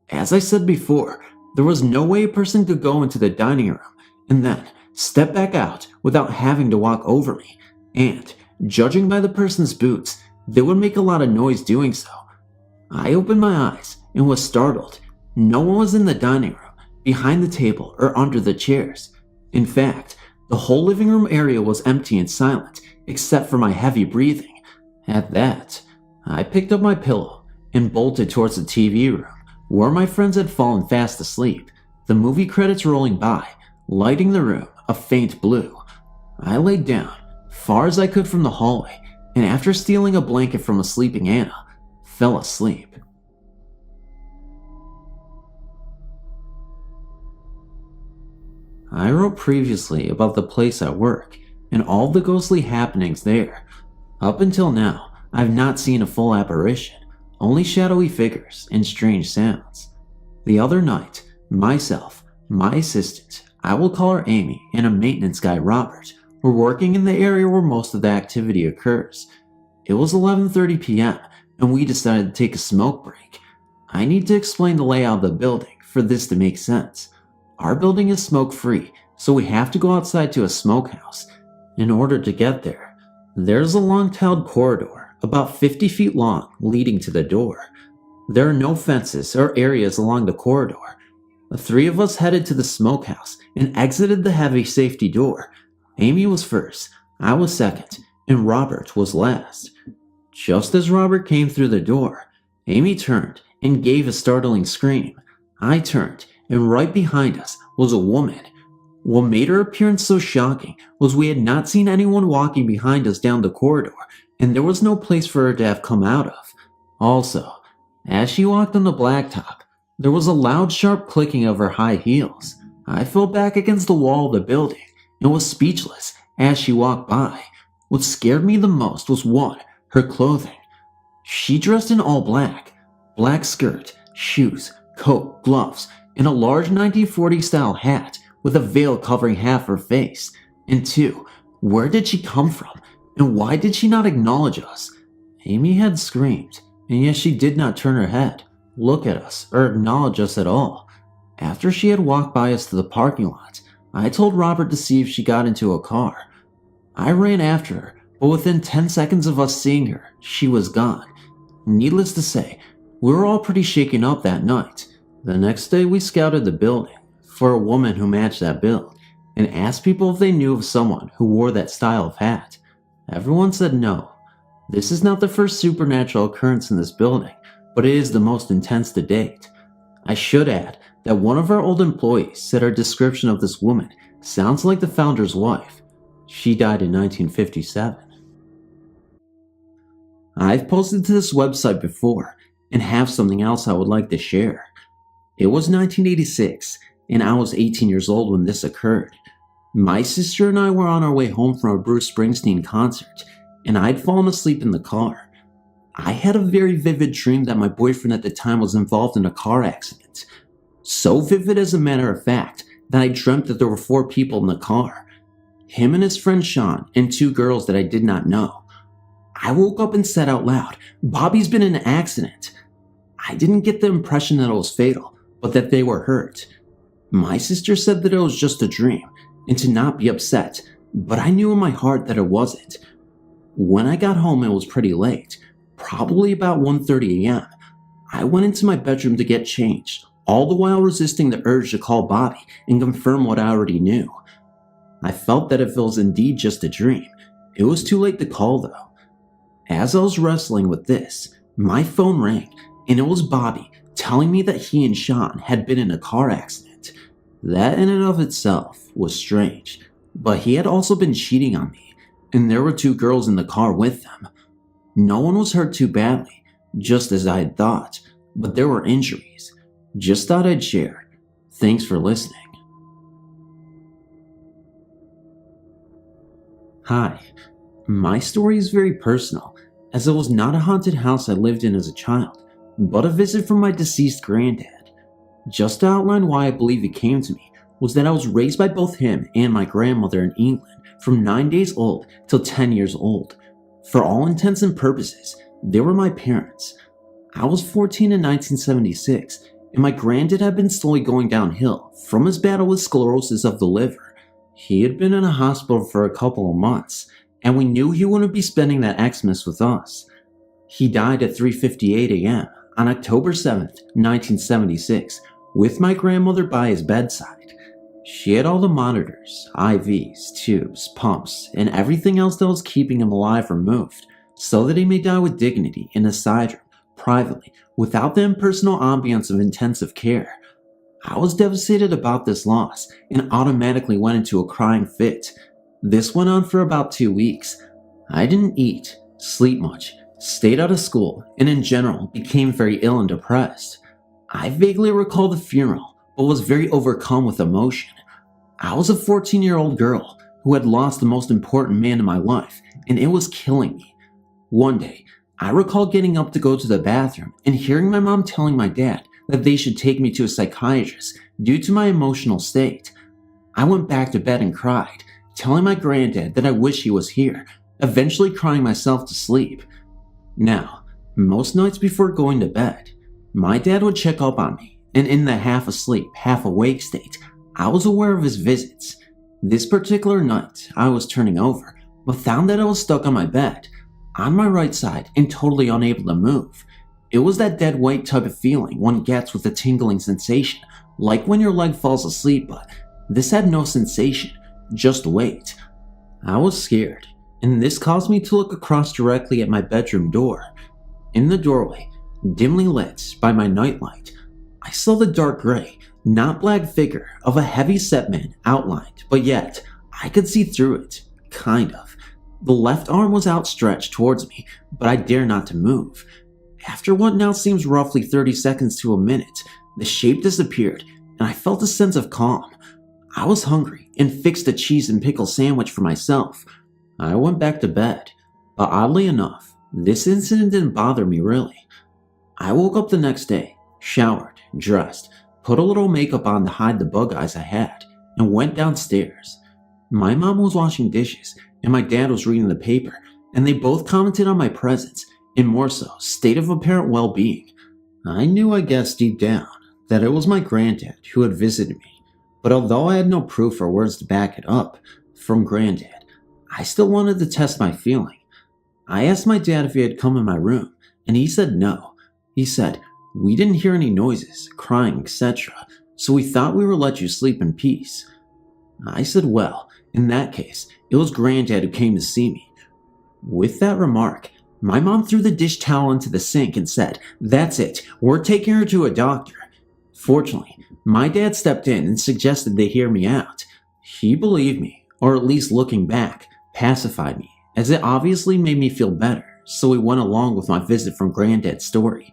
As I said before, there was no way a person could go into the dining room and then step back out without having to walk over me, and, judging by the person's boots, they would make a lot of noise doing so. I opened my eyes and was startled. No one was in the dining room, behind the table, or under the chairs. In fact, the whole living room area was empty and silent, except for my heavy breathing. At that, I picked up my pillow and bolted towards the TV room, where my friends had fallen fast asleep, the movie credits rolling by, lighting the room a faint blue. I laid down, far as I could from the hallway, and after stealing a blanket from a sleeping Anna, fell asleep. I wrote previously about the place I work and all the ghostly happenings there. Up until now, I've not seen a full apparition, only shadowy figures and strange sounds. The other night, myself, my assistant, I will call her Amy, and a maintenance guy, Robert, were working in the area where most of the activity occurs. It was 11:30 p.m., and we decided to take a smoke break. I need to explain the layout of the building for this to make sense. Our building is smoke-free, so we have to go outside to a smokehouse. In order to get there, there's a long-tiled corridor, about 50 feet long, leading to the door. There are no fences or areas along the corridor. The three of us headed to the smokehouse and exited the heavy safety door. Amy was first, I was second, and Robert was last. Just as Robert came through the door, Amy turned and gave a startling scream. I turned, and right behind us was a woman. What made her appearance so shocking was we had not seen anyone walking behind us down the corridor, and there was no place for her to have come out of. Also, as she walked on the blacktop, there was a loud, sharp clicking of her high heels. I fell back against the wall of the building and was speechless as she walked by. What scared me the most was one, her clothing. She dressed in all black. Black skirt, shoes, coat, gloves, and a large 1940s style hat with a veil covering half her face. And two, where did she come from? And why did she not acknowledge us? Amy had screamed, and yet she did not turn her head, look at us, or acknowledge us at all. After she had walked by us to the parking lot, I told Robert to see if she got into a car. I ran after her, but within 10 seconds of us seeing her, she was gone. Needless to say, we were all pretty shaken up that night. The next day we scouted the building for a woman who matched that build and asked people if they knew of someone who wore that style of hat. Everyone said no. This is not the first supernatural occurrence in this building, but it is the most intense to date. I should add that one of our old employees said our description of this woman sounds like the founder's wife. She died in 1957. I've posted to this website before and have something else I would like to share. It was 1986 and I was 18 years old when this occurred. My sister and I were on our way home from a Bruce Springsteen concert and I'd fallen asleep in the car. I had a very vivid dream that my boyfriend at the time was involved in a car accident. So vivid, as a matter of fact, that I dreamt that there were 4 people in the car. Him and his friend Sean and 2 girls that I did not know. I woke up and said out loud, "Bobby's been in an accident." I didn't get the impression that it was fatal, but that they were hurt. My sister said that it was just a dream and to not be upset, but I knew in my heart that it wasn't. When I got home, it was pretty late, probably about 1:30 a.m. I went into my bedroom to get changed, all the while resisting the urge to call Bobby and confirm what I already knew. I felt that if it was indeed just a dream, it was too late to call though. As I was wrestling with this, my phone rang and it was Bobby telling me that he and Sean had been in a car accident. That in and of itself was strange, but he had also been cheating on me, and there were 2 girls in the car with them. No one was hurt too badly, just as I had thought, but there were injuries. Just thought I'd share. Thanks for listening. Hi. My story is very personal, as it was not a haunted house I lived in as a child, but a visit from my deceased granddad. Just to outline why I believe it came to me was that I was raised by both him and my grandmother in England from 9 days old till 10 years old. For all intents and purposes, they were my parents. I was 14 in 1976, and my granddad had been slowly going downhill from his battle with sclerosis of the liver. He had been in a hospital for a couple of months, and we knew he wouldn't be spending that Xmas with us. He died at 3:58 a.m. on October 7th, 1976, with my grandmother by his bedside. She had all the monitors, IVs, tubes, pumps, and everything else that was keeping him alive removed, so that he may die with dignity in a side room, privately, without the impersonal ambience of intensive care. I was devastated about this loss and automatically went into a crying fit. This went on for about 2 weeks. I didn't eat, sleep much, stayed out of school, and in general became very ill and depressed. I vaguely recall the funeral, but was very overcome with emotion. I was a 14-year-old girl who had lost the most important man in my life, and it was killing me. One day, I recall getting up to go to the bathroom and hearing my mom telling my dad that they should take me to a psychiatrist due to my emotional state. I went back to bed and cried, telling my granddad that I wish he was here, eventually crying myself to sleep. Now, most nights before going to bed, my dad would check up on me, and in the half asleep, half awake state, I was aware of his visits. This particular night, I was turning over, but found that I was stuck on my bed, on my right side and totally unable to move. It was that dead weight type of feeling one gets with a tingling sensation, like when your leg falls asleep, but this had no sensation, just weight. I was scared, and this caused me to look across directly at my bedroom door. In the doorway, dimly lit by my nightlight, I saw the dark gray, not black figure of a heavy-set man outlined, but yet I could see through it, kind of. The left arm was outstretched towards me, but I dare not to move. After what now seems roughly 30 seconds to a minute, the shape disappeared, and I felt a sense of calm. I was hungry and fixed a cheese and pickle sandwich for myself. I went back to bed, but oddly enough, this incident didn't bother me really. I woke up the next day, showered, dressed, put a little makeup on to hide the bug eyes I had, and went downstairs. My mom was washing dishes, and my dad was reading the paper, and they both commented on my presence and more so, state of apparent well-being. I knew, I guess, deep down, that it was my granddad who had visited me, but although I had no proof or words to back it up from granddad, I still wanted to test my feeling. I asked my dad if he had come in my room, and he said no. He said, "We didn't hear any noises, crying, etc., so we thought we would let you sleep in peace." I said, "Well, in that case, it was granddad who came to see me." With that remark, my mom threw the dish towel into the sink and said, "That's it, we're taking her to a doctor." Fortunately, my dad stepped in and suggested they hear me out. He believed me, or at least looking back, pacified me, as it obviously made me feel better, so we went along with my visit from granddad's story.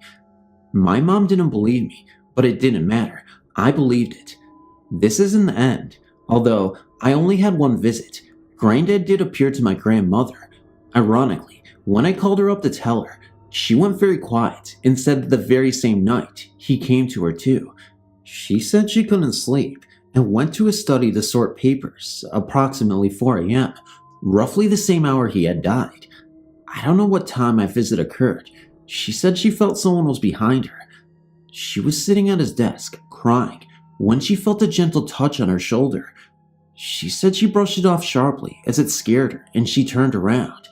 My mom didn't believe me, but it didn't matter. I believed it. This isn't the end. Although I only had one visit, granddad did appear to my grandmother. Ironically, when I called her up to tell her, she went very quiet and said that the very same night, he came to her too. She said she couldn't sleep and went to his study to sort papers, approximately 4 a.m., roughly the same hour he had died. I don't know what time my visit occurred. She said she felt someone was behind her. She was sitting at his desk, crying, when she felt a gentle touch on her shoulder. She said she brushed it off sharply as it scared her and she turned around.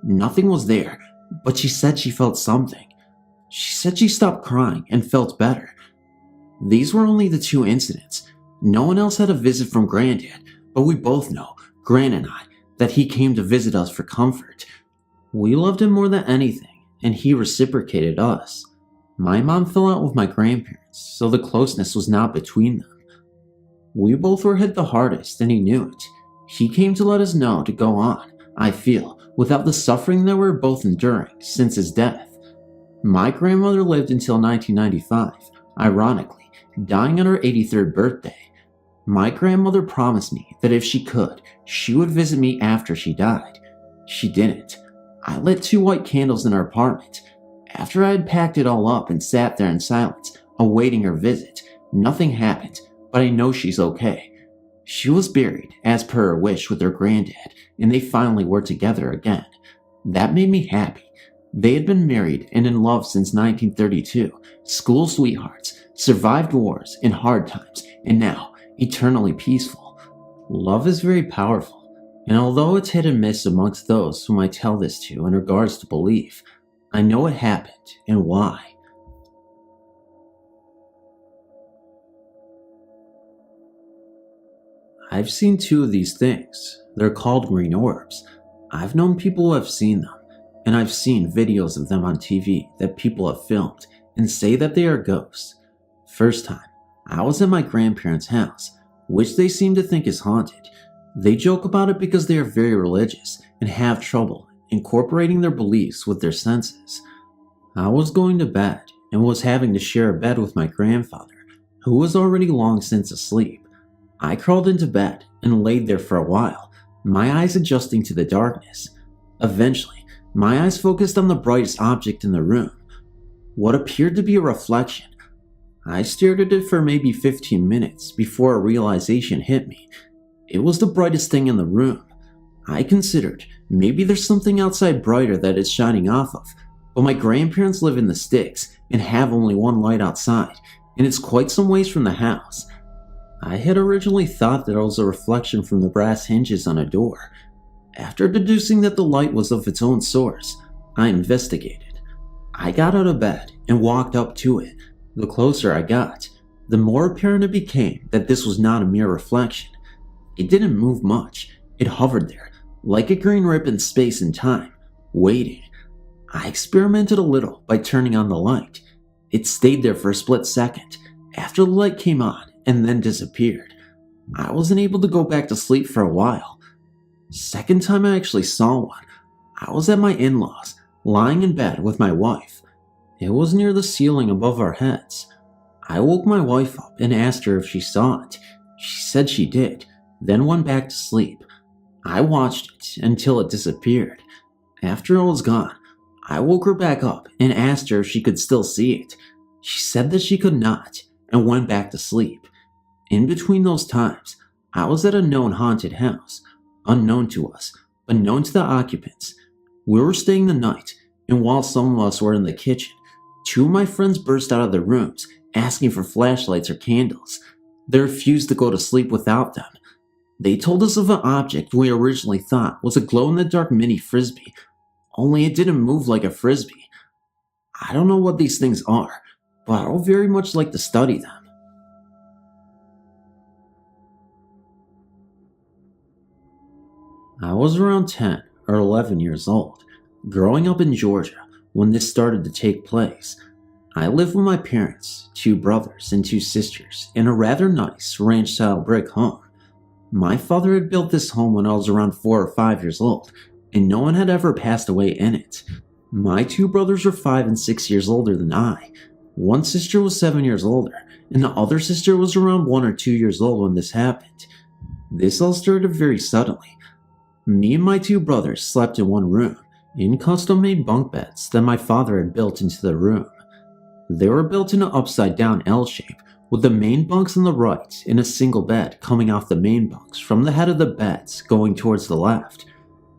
Nothing was there, but she said she felt something. She said she stopped crying and felt better. These were only the 2 incidents. No one else had a visit from granddad, but we both know, Gran and I, that he came to visit us for comfort. We loved him more than anything, and he reciprocated us. My mom fell out with my grandparents, so the closeness was not between them. We both were hit the hardest, and he knew it. He came to let us know to go on, I feel, without the suffering that we were both enduring since his death. My grandmother lived until 1995, ironically, dying on her 83rd birthday. My grandmother promised me that if she could, she would visit me after she died. She didn't. I lit 2 white candles in her apartment. After I had packed it all up and sat there in silence, awaiting her visit, nothing happened, but I know she's okay. She was buried, as per her wish, with her granddad, and they finally were together again. That made me happy. They had been married and in love since 1932, school sweethearts, survived wars and hard times, and now eternally peaceful. Love is very powerful, and although it's hit and miss amongst those whom I tell this to in regards to belief, I know it happened and why. I've seen 2 of these things. They're called green orbs. I've known people who have seen them, and I've seen videos of them on TV that people have filmed and say that they are ghosts. First time, I was at my grandparents' house, which they seem to think is haunted. They joke about it because they are very religious and have trouble incorporating their beliefs with their senses. I was going to bed and was having to share a bed with my grandfather, who was already long since asleep. I crawled into bed and laid there for a while, my eyes adjusting to the darkness. Eventually, my eyes focused on the brightest object in the room, what appeared to be a reflection. I stared at it for maybe 15 minutes before a realization hit me. It was the brightest thing in the room. I considered maybe there's something outside brighter that it's shining off of, but my grandparents live in the sticks and have only one light outside, and it's quite some ways from the house. I had originally thought that it was a reflection from the brass hinges on a door. After deducing that the light was of its own source, I investigated. I got out of bed and walked up to it. The closer I got, the more apparent it became that this was not a mere reflection. It didn't move much. It hovered there, like a green rip in space and time, waiting. I experimented a little by turning on the light. It stayed there for a split second, after the light came on, and then disappeared. I wasn't able to go back to sleep for a while. Second time I actually saw one, I was at my in-laws, lying in bed with my wife. It was near the ceiling above our heads. I woke my wife up and asked her if she saw it. She said she did, then went back to sleep. I watched it until it disappeared. After it was gone, I woke her back up and asked her if she could still see it. She said that she could not, and went back to sleep. In between those times, I was at a known haunted house, unknown to us, but known to the occupants. We were staying the night, and while some of us were in the kitchen, two of my friends burst out of their rooms asking for flashlights or candles. They refused to go to sleep without them. They told us of an object we originally thought was a glow-in-the-dark mini frisbee, only it didn't move like a frisbee. I don't know what these things are, but I would very much like to study them. I was around 10 or 11 years old, growing up in Georgia when this started to take place. I lived with my parents, two brothers and two sisters, in a rather nice ranch-style brick home. My father had built this home when I was around 4 or 5 years old, and no one had ever passed away in it. My two brothers were 5 and 6 years older than I. One sister was 7 years older, and the other sister was around 1 or 2 years old when this happened. This all started very suddenly. Me and my two brothers slept in one room, in custom-made bunk beds that my father had built into the room. They were built in an upside-down L shape, with the main bunks on the right and a single bed coming off the main bunks from the head of the beds going towards the left.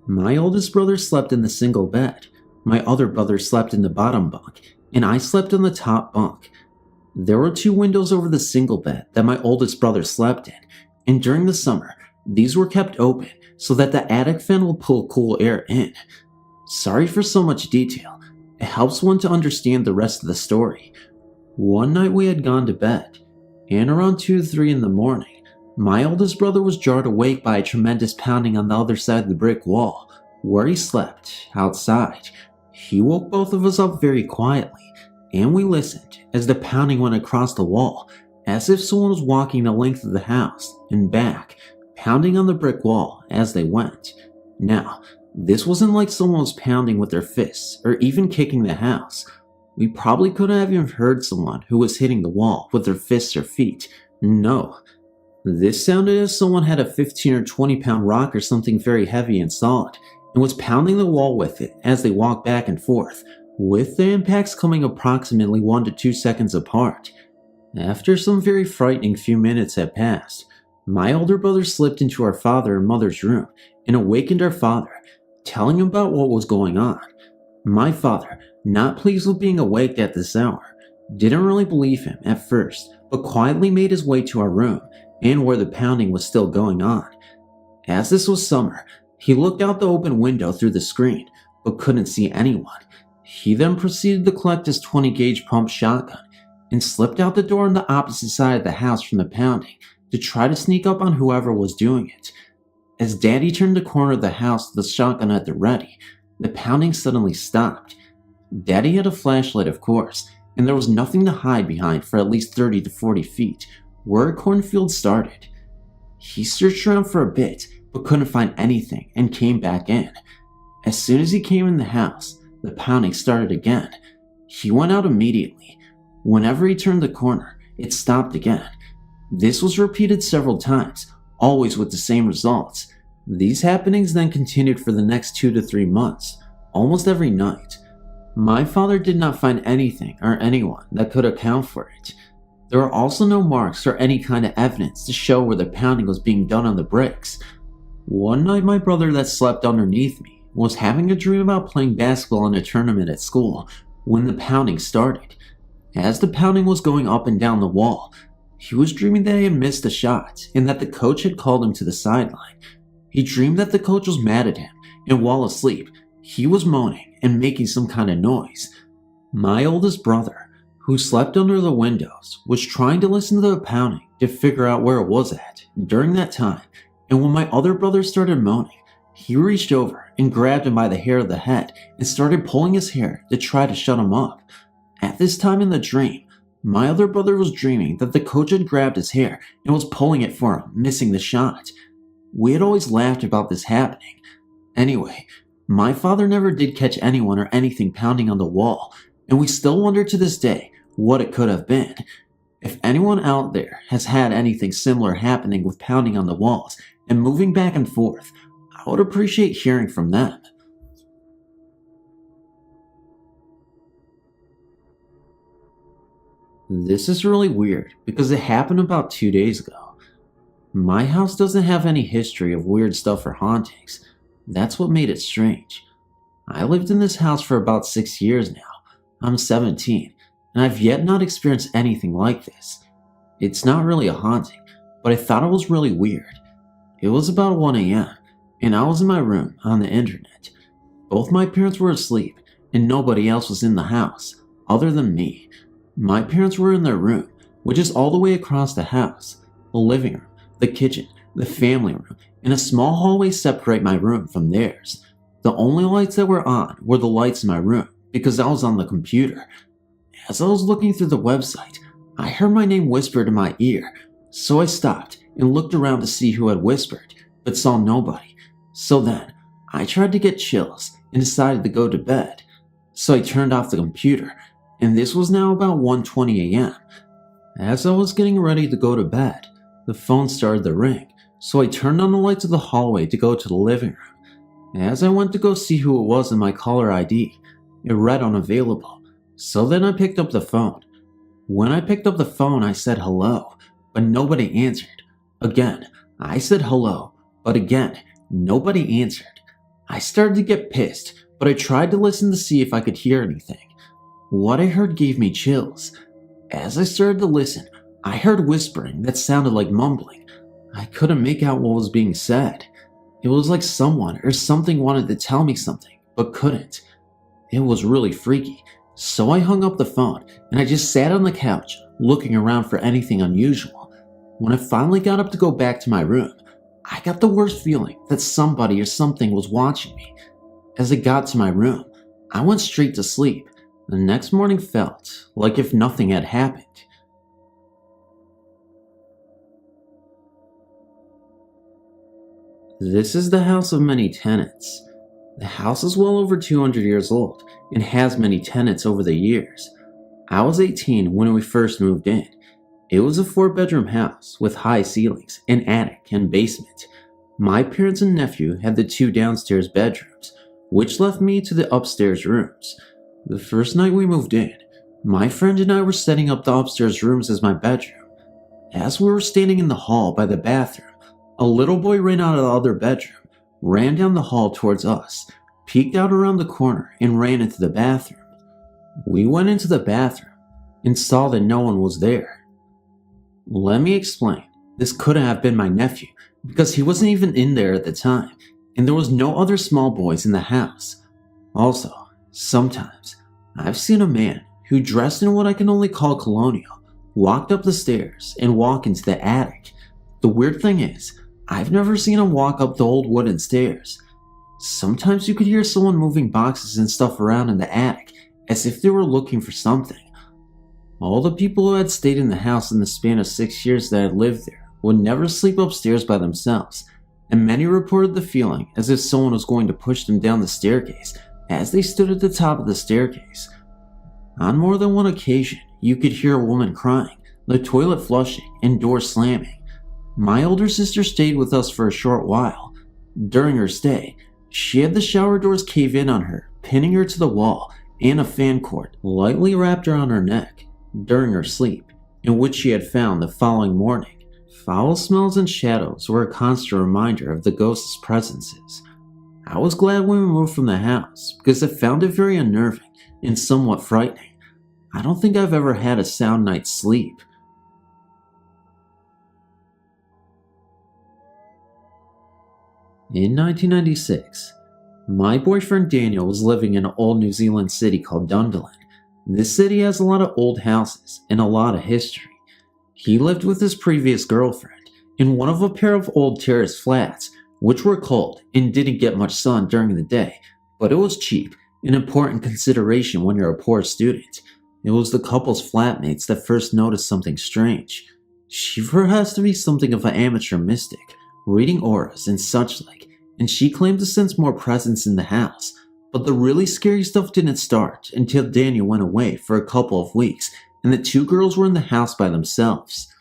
My oldest brother slept in the single bed, my other brother slept in the bottom bunk, and I slept on the top bunk. There were two windows over the single bed that my oldest brother slept in, and during the summer, these were kept open so that the attic fan will pull cool air in. Sorry for so much detail. It helps one to understand the rest of the story. One night we had gone to bed, and around 2 to 3 in the morning, my oldest brother was jarred awake by a tremendous pounding on the other side of the brick wall, where he slept, outside. He woke both of us up very quietly, and we listened as the pounding went across the wall, as if someone was walking the length of the house and back, pounding on the brick wall as they went. Now, this wasn't like someone was pounding with their fists or even kicking the house. We probably couldn't have even heard someone who was hitting the wall with their fists or feet. No. This sounded as someone had a 15 or 20 pound rock or something very heavy and solid, and was pounding the wall with it as they walked back and forth, with the impacts coming approximately 1 to 2 seconds apart. After some very frightening few minutes had passed, my older brother slipped into our father and mother's room and awakened our father, telling him about what was going on. My father, not pleased with being awake at this hour, didn't really believe him at first, but quietly made his way to our room and where the pounding was still going on. As this was summer, he looked out the open window through the screen, but couldn't see anyone. He then proceeded to collect his 20 gauge pump shotgun and slipped out the door on the opposite side of the house from the pounding to try to sneak up on whoever was doing it. As Daddy turned the corner of the house with the shotgun at the ready, the pounding suddenly stopped. Daddy had a flashlight, of course, and there was nothing to hide behind for at least 30 to 40 feet, where a cornfield started. He searched around for a bit, but couldn't find anything and came back in. As soon as he came in the house, the pounding started again. He went out immediately. Whenever he turned the corner, it stopped again. This was repeated several times, always with the same results. These happenings then continued for the next 2 to 3 months, almost every night. My father did not find anything or anyone that could account for it. There were also no marks or any kind of evidence to show where the pounding was being done on the bricks. One night my brother that slept underneath me was having a dream about playing basketball in a tournament at school when the pounding started. As the pounding was going up and down the wall, he was dreaming that he had missed a shot and that the coach had called him to the sideline. He dreamed that the coach was mad at him, and while asleep, he was moaning and making some kind of noise. My oldest brother, who slept under the windows, was trying to listen to the pounding to figure out where it was at during that time, and when my other brother started moaning, he reached over and grabbed him by the hair of the head and started pulling his hair to try to shut him up. At this time in the dream, my other brother was dreaming that the coach had grabbed his hair and was pulling it for him, missing the shot. We had always laughed about this happening. Anyway, my father never did catch anyone or anything pounding on the wall, and we still wonder to this day what it could have been. If anyone out there has had anything similar happening with pounding on the walls and moving back and forth, I would appreciate hearing from them. This is really weird because it happened about 2 days ago. My house doesn't have any history of weird stuff or hauntings. That's what made it strange. I lived in this house for about 6 years now. I'm 17, and I've yet not experienced anything like this. It's not really a haunting, but I thought it was really weird. It was about 1 a.m., and I was in my room on the internet. Both my parents were asleep, and nobody else was in the house, other than me. My parents were in their room, which is all the way across the house. The living room, the kitchen, the family room, and a small hallway separate my room from theirs. The only lights that were on were the lights in my room, because I was on the computer. As I was looking through the website, I heard my name whispered in my ear, so I stopped and looked around to see who had whispered, but saw nobody. So then, I tried to get chills and decided to go to bed. So I turned off the computer, and this was now about 1:20 a.m. As I was getting ready to go to bed, the phone started to ring, so I turned on the lights of the hallway to go to the living room. As I went to go see who it was in my caller ID, it read unavailable, so then I picked up the phone. When I picked up the phone, I said hello, but nobody answered. Again, I said hello, but again, nobody answered. I started to get pissed, but I tried to listen to see if I could hear anything. What I heard gave me chills. As I started to listen, I heard whispering that sounded like mumbling. I couldn't make out what was being said. It was like someone or something wanted to tell me something, but couldn't. It was really freaky, so I hung up the phone and I just sat on the couch, looking around for anything unusual. When I finally got up to go back to my room, I got the worst feeling that somebody or something was watching me. As I got to my room, I went straight to sleep. The next morning felt like if nothing had happened. This is the house of many tenants. The house is well over 200 years old and has many tenants over the years. I was 18 when we first moved in. It was a 4-bedroom house with high ceilings, an attic, and basement. My parents and nephew had the 2 downstairs bedrooms, which left me to the upstairs rooms. The first night we moved in, my friend and I were setting up the upstairs rooms as my bedroom. As we were standing in the hall by the bathroom, a little boy ran out of the other bedroom, ran down the hall towards us, peeked out around the corner, and ran into the bathroom. We went into the bathroom and saw that no one was there. Let me explain. This couldn't have been my nephew because he wasn't even in there at the time, and there was no other small boys in the house. Also, sometimes I've seen a man who dressed in what I can only call colonial walked up the stairs and walk into the attic. The weird thing is, I've never seen him walk up the old wooden stairs. Sometimes you could hear someone moving boxes and stuff around in the attic as if they were looking for something. All the people who had stayed in the house in the span of 6 years that had lived there would never sleep upstairs by themselves, and many reported the feeling as if someone was going to push them down the staircase as they stood at the top of the staircase. On more than one occasion, you could hear a woman crying, the toilet flushing, and doors slamming. My older sister stayed with us for a short while. During her stay, she had the shower doors cave in on her, pinning her to the wall, and a fan cord lightly wrapped around her neck during her sleep, in which she had found the following morning. Foul smells and shadows were a constant reminder of the ghost's presences. I was glad when we moved from the house because I found it very unnerving and somewhat frightening. I don't think I've ever had a sound night's sleep. In 1996, my boyfriend Daniel was living in an old New Zealand city called Dunedin. This city has a lot of old houses and a lot of history. He lived with his previous girlfriend in one of a pair of old terrace flats, which were cold and didn't get much sun during the day, but it was cheap, an important consideration when you're a poor student. It was the couple's flatmates that first noticed something strange. She professed to be something of an amateur mystic, reading auras and such like, and she claimed to sense more presence in the house. But the really scary stuff didn't start until Daniel went away for a couple of weeks and the 2 girls were in the house by themselves.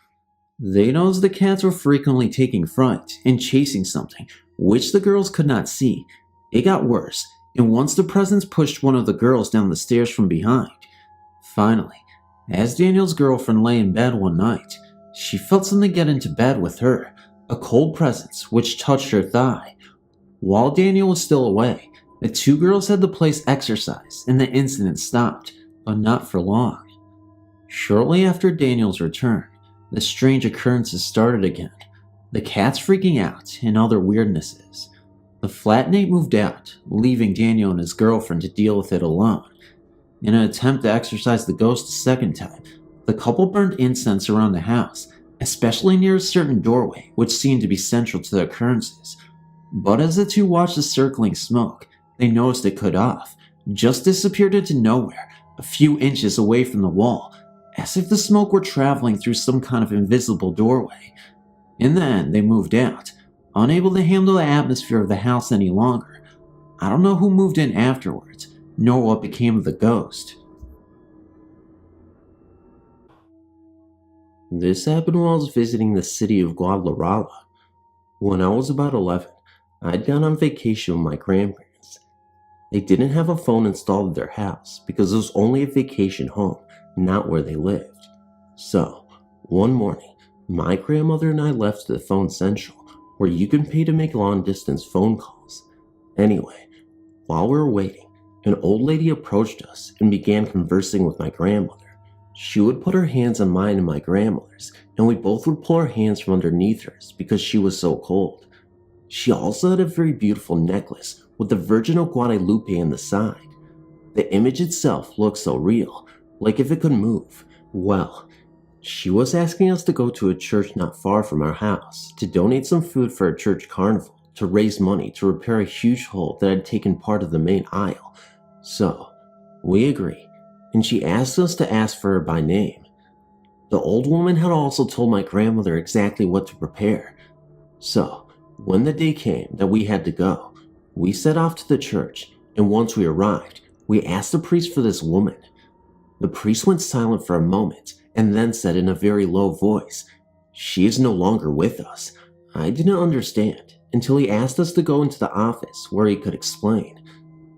They noticed the cats were frequently taking fright and chasing something, which the girls could not see. It got worse, and once the presence pushed one of the girls down the stairs from behind. Finally, as Daniel's girlfriend lay in bed one night, she felt something get into bed with her, a cold presence which touched her thigh. While Daniel was still away, The two girls had the place exorcised and the incident stopped, but not for long. Shortly after Daniel's return, the strange occurrences started again. The cats freaking out and other weirdnesses. The flatmate moved out, leaving Daniel and his girlfriend to deal with it alone. In an attempt to exorcise the ghost a second time, the couple burned incense around the house, especially near a certain doorway, which seemed to be central to the occurrences. But as the two watched the circling smoke, they noticed it cut off, just disappeared into nowhere, a few inches away from the wall, as if the smoke were traveling through some kind of invisible doorway. In the end, they moved out, unable to handle the atmosphere of the house any longer. I don't know who moved in afterwards, nor what became of the ghost. This happened while I was visiting the city of Guadalajara. When I was about 11, I'd gone on vacation with my grandparents. They didn't have a phone installed at their house because it was only a vacation home, not where they lived. So, one morning, my grandmother and I left to the phone central, where you can pay to make long-distance phone calls. Anyway, while we were waiting, an old lady approached us and began conversing with my grandmother. She would put her hands on mine and my grandmother's, and we both would pull our hands from underneath hers because she was so cold. She also had a very beautiful necklace with the Virgin of Guadalupe on the side. The image itself looked so real, like if it could move. Well, she was asking us to go to a church not far from our house to donate some food for a church carnival to raise money to repair a huge hole that had taken part of the main aisle. So, we agreed, and she asked us to ask for her by name. The old woman had also told my grandmother exactly what to prepare. So, when the day came that we had to go, we set off to the church, and once we arrived, we asked the priest for this woman. The priest went silent for a moment, and then said in a very low voice, "She is no longer with us." I didn't understand, until he asked us to go into the office where he could explain.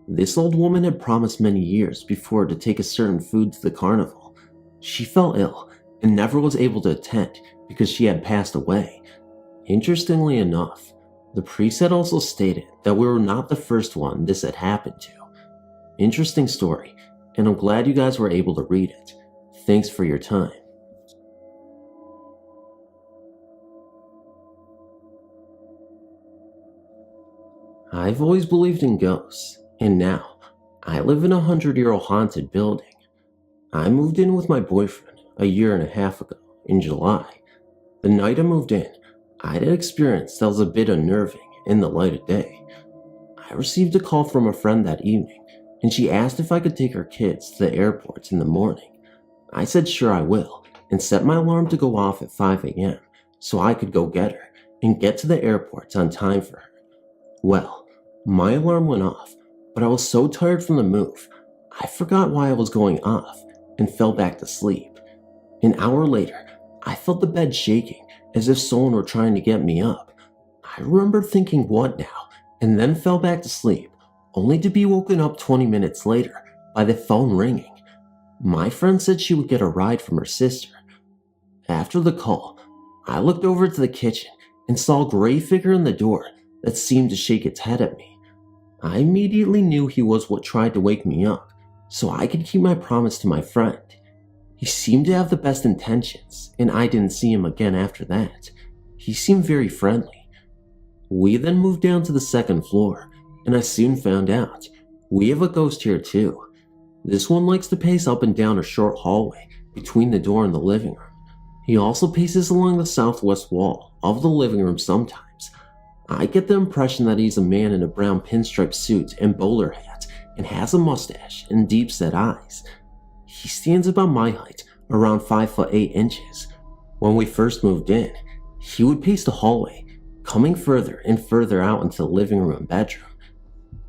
This old woman had promised many years before to take a certain food to the carnival. She fell ill and never was able to attend because she had passed away. Interestingly enough, the priest had also stated that we were not the first one this had happened to. Interesting story, and I'm glad you guys were able to read it. Thanks for your time. I've always believed in ghosts, and now I live in a 100-year-old haunted building. I moved in with my boyfriend a year and a half ago in July. The night I moved in, I had an experience that was a bit unnerving in the light of day. I received a call from a friend that evening, and she asked if I could take her kids to the airport in the morning. I said sure I will, and set my alarm to go off at 5 a.m. so I could go get her and get to the airport on time for her. Well, my alarm went off, but I was so tired from the move, I forgot why I was going off and fell back to sleep. An hour later, I felt the bed shaking as if someone were trying to get me up. I remember thinking, what now, and then fell back to sleep, only to be woken up 20 minutes later by the phone ringing. My friend said she would get a ride from her sister. After the call, I looked over to the kitchen and saw a gray figure in the door that seemed to shake its head at me. I immediately knew he was what tried to wake me up, so I could keep my promise to my friend. He seemed to have the best intentions, and I didn't see him again after that. He seemed very friendly. We then moved down to the second floor, and I soon found out we have a ghost here too. This one likes to pace up and down a short hallway between the door and the living room. He also paces along the southwest wall of the living room sometimes. I get the impression that he's a man in a brown pinstripe suit and bowler hat and has a mustache and deep-set eyes. He stands about my height, around 5'8". When we first moved in, he would pace the hallway, coming further and further out into the living room and bedroom.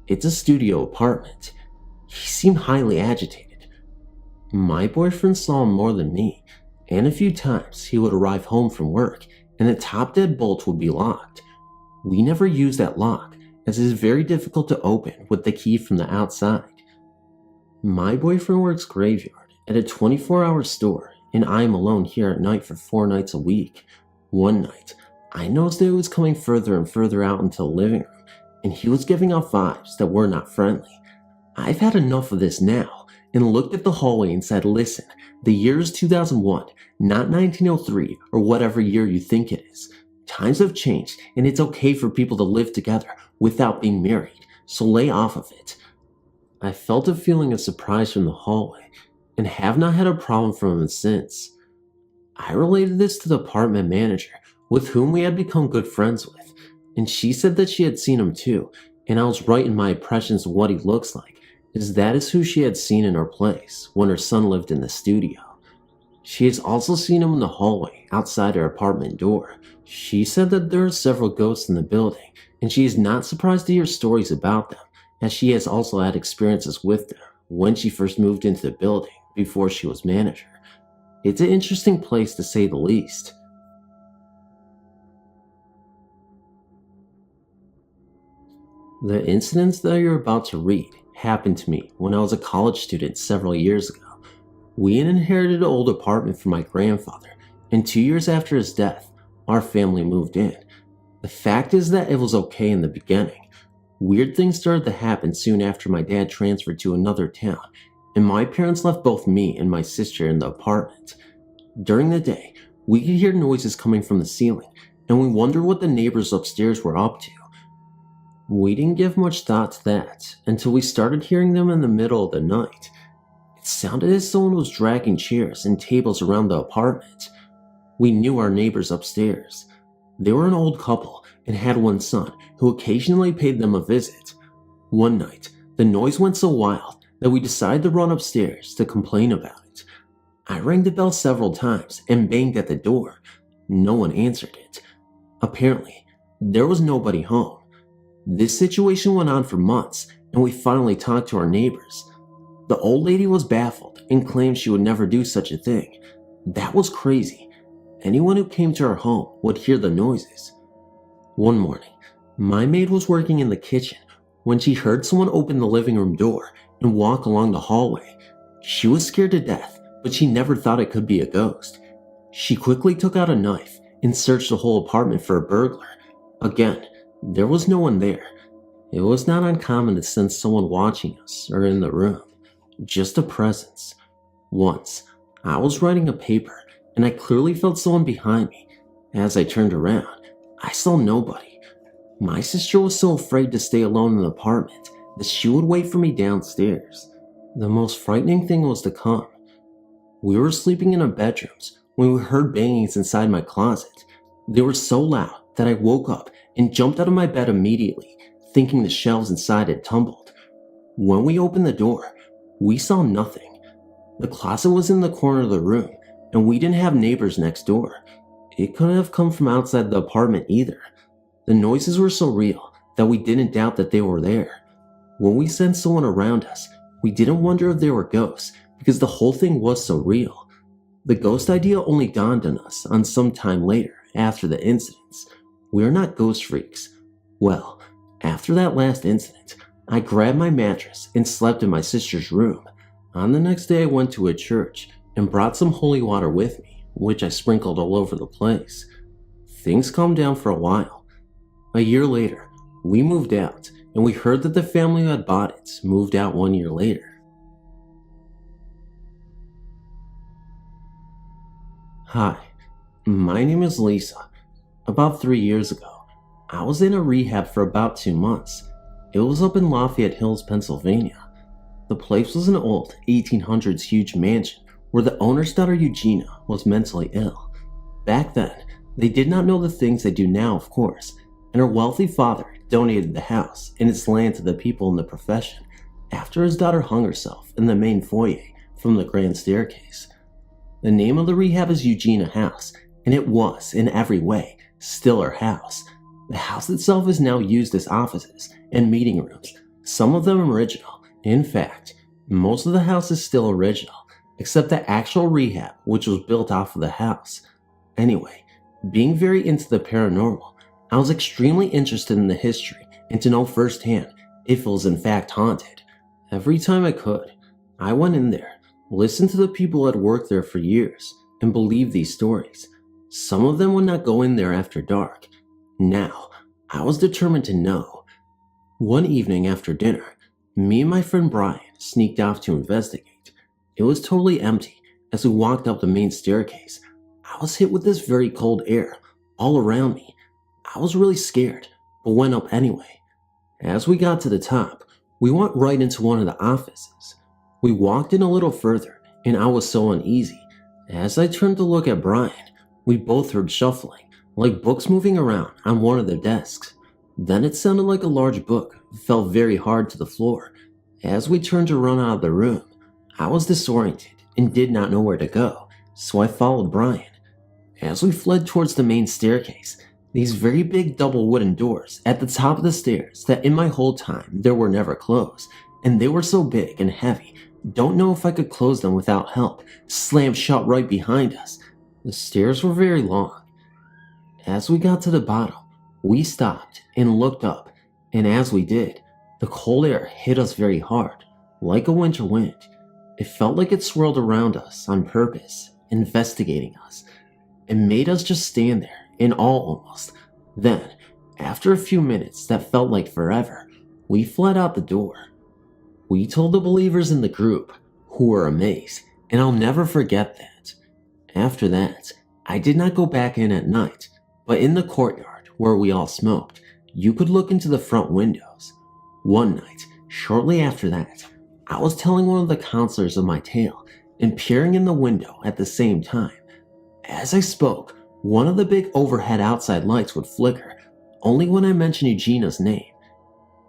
It's a studio apartment. He seemed highly agitated. My boyfriend saw him more than me, and a few times he would arrive home from work and the top dead bolt would be locked. We never used that lock, as it is very difficult to open with the key from the outside. My boyfriend works graveyard at a 24-hour store, and I am alone here at night for 4 nights a week. One night, I noticed that it was coming further and further out into the living room, and he was giving off vibes that were not friendly. I've had enough of this now, and looked at the hallway and said, listen, the year is 2001, not 1903 or whatever year you think it is. Times have changed, and it's okay for people to live together without being married, so lay off of it. I felt a feeling of surprise from the hallway, and have not had a problem from him since. I related this to the apartment manager, with whom we had become good friends with, and she said that she had seen him too, and I was right in my impressions of what he looks like, as that is who she had seen in our place when her son lived in the studio. She has also seen him in the hallway outside her apartment door. She said that there are several ghosts in the building, and she is not surprised to hear stories about them, as she has also had experiences with them when she first moved into the building before she was manager. It's an interesting place to say the least. The incidents that you're about to read happened to me when I was a college student several years ago. We had inherited an old apartment from my grandfather, and 2 years after his death, our family moved in. The fact is that it was okay in the beginning. Weird things started to happen soon after my dad transferred to another town, and my parents left both me and my sister in the apartment. During the day, we could hear noises coming from the ceiling, and we wondered what the neighbors upstairs were up to. We didn't give much thought to that until we started hearing them in the middle of the night. It sounded as someone was dragging chairs and tables around the apartment. We knew our neighbors upstairs. They were an old couple and had one son who occasionally paid them a visit. One night, the noise went so wild that we decided to run upstairs to complain about it. I rang the bell several times and banged at the door. No one answered it. Apparently, there was nobody home. This situation went on for months, and we finally talked to our neighbors. The old lady was baffled and claimed she would never do such a thing. That was crazy. Anyone who came to our home would hear the noises. One morning, my maid was working in the kitchen when she heard someone open the living room door and walk along the hallway. She was scared to death, but she never thought it could be a ghost. She quickly took out a knife and searched the whole apartment for a burglar. Again, there was no one there. It was not uncommon to sense someone watching us or in the room, just a presence. Once, I was writing a paper and I clearly felt someone behind me. As I turned around, I saw nobody. My sister was so afraid to stay alone in the apartment that she would wait for me downstairs. The most frightening thing was to come. We were sleeping in our bedrooms when we heard bangings inside my closet. They were so loud that I woke up and jumped out of my bed immediately, thinking the shelves inside had tumbled. When we opened the door, we saw nothing. The closet was in the corner of the room, and we didn't have neighbors next door. It couldn't have come from outside the apartment either. The noises were so real that we didn't doubt that they were there. When we sensed someone around us, we didn't wonder if they were ghosts because the whole thing was so real. The ghost idea only dawned on us on some time later after the incidents. We are not ghost freaks. Well, after that last incident, I grabbed my mattress and slept in my sister's room. On the next day, I went to a church and brought some holy water with me, which I sprinkled all over the place. Things calmed down for a while. A year later, we moved out, and we heard that the family who had bought it moved out 1 year later. Hi, my name is Lisa. About 3 years ago, I was in a rehab for about 2 months. It was up in Lafayette Hills, Pennsylvania. The place was an old 1800s huge mansion where the owner's daughter Eugenia was mentally ill. Back then, they did not know the things they do now, of course, and her wealthy father donated the house and its land to the people in the profession after his daughter hung herself in the main foyer from the grand staircase. The name of the rehab is Eugenia House, and it was, in every way, still her house. The house itself is now used as offices and meeting rooms, some of them original. In fact, most of the house is still original, except the actual rehab, which was built off of the house. Anyway, being very into the paranormal, I was extremely interested in the history and to know firsthand if it was in fact haunted. Every time I could, I went in there, listened to the people who had worked there for years, and believed these stories. Some of them would not go in there after dark. Now, I was determined to know. One evening after dinner, me and my friend Brian sneaked off to investigate. It was totally empty. As we walked up the main staircase, I was hit with this very cold air all around me. I was really scared, but went up anyway. As we got to the top, we went right into one of the offices. We walked in a little further, and I was so uneasy. As I turned to look at Brian, we both heard shuffling, like books moving around on one of the desks. Then it sounded like a large book fell very hard to the floor. As we turned to run out of the room, I was disoriented and did not know where to go, so I followed Brian. As we fled towards the main staircase, these very big double wooden doors at the top of the stairs that in my whole time there were never closed, and they were so big and heavy, don't know if I could close them without help, slammed shut right behind us. The stairs were very long. As we got to the bottom, we stopped and looked up, and as we did, the cold air hit us very hard, like a winter wind. It felt like it swirled around us on purpose, investigating us. It made us just stand there, in awe almost. Then, after a few minutes that felt like forever, we fled out the door. We told the believers in the group, who were amazed, and I'll never forget that. After that, I did not go back in at night, but in the courtyard where we all smoked, you could look into the front windows. One night, shortly after that, I was telling one of the counselors of my tale and peering in the window at the same time. As I spoke, one of the big overhead outside lights would flicker, only when I mentioned Eugenia's name.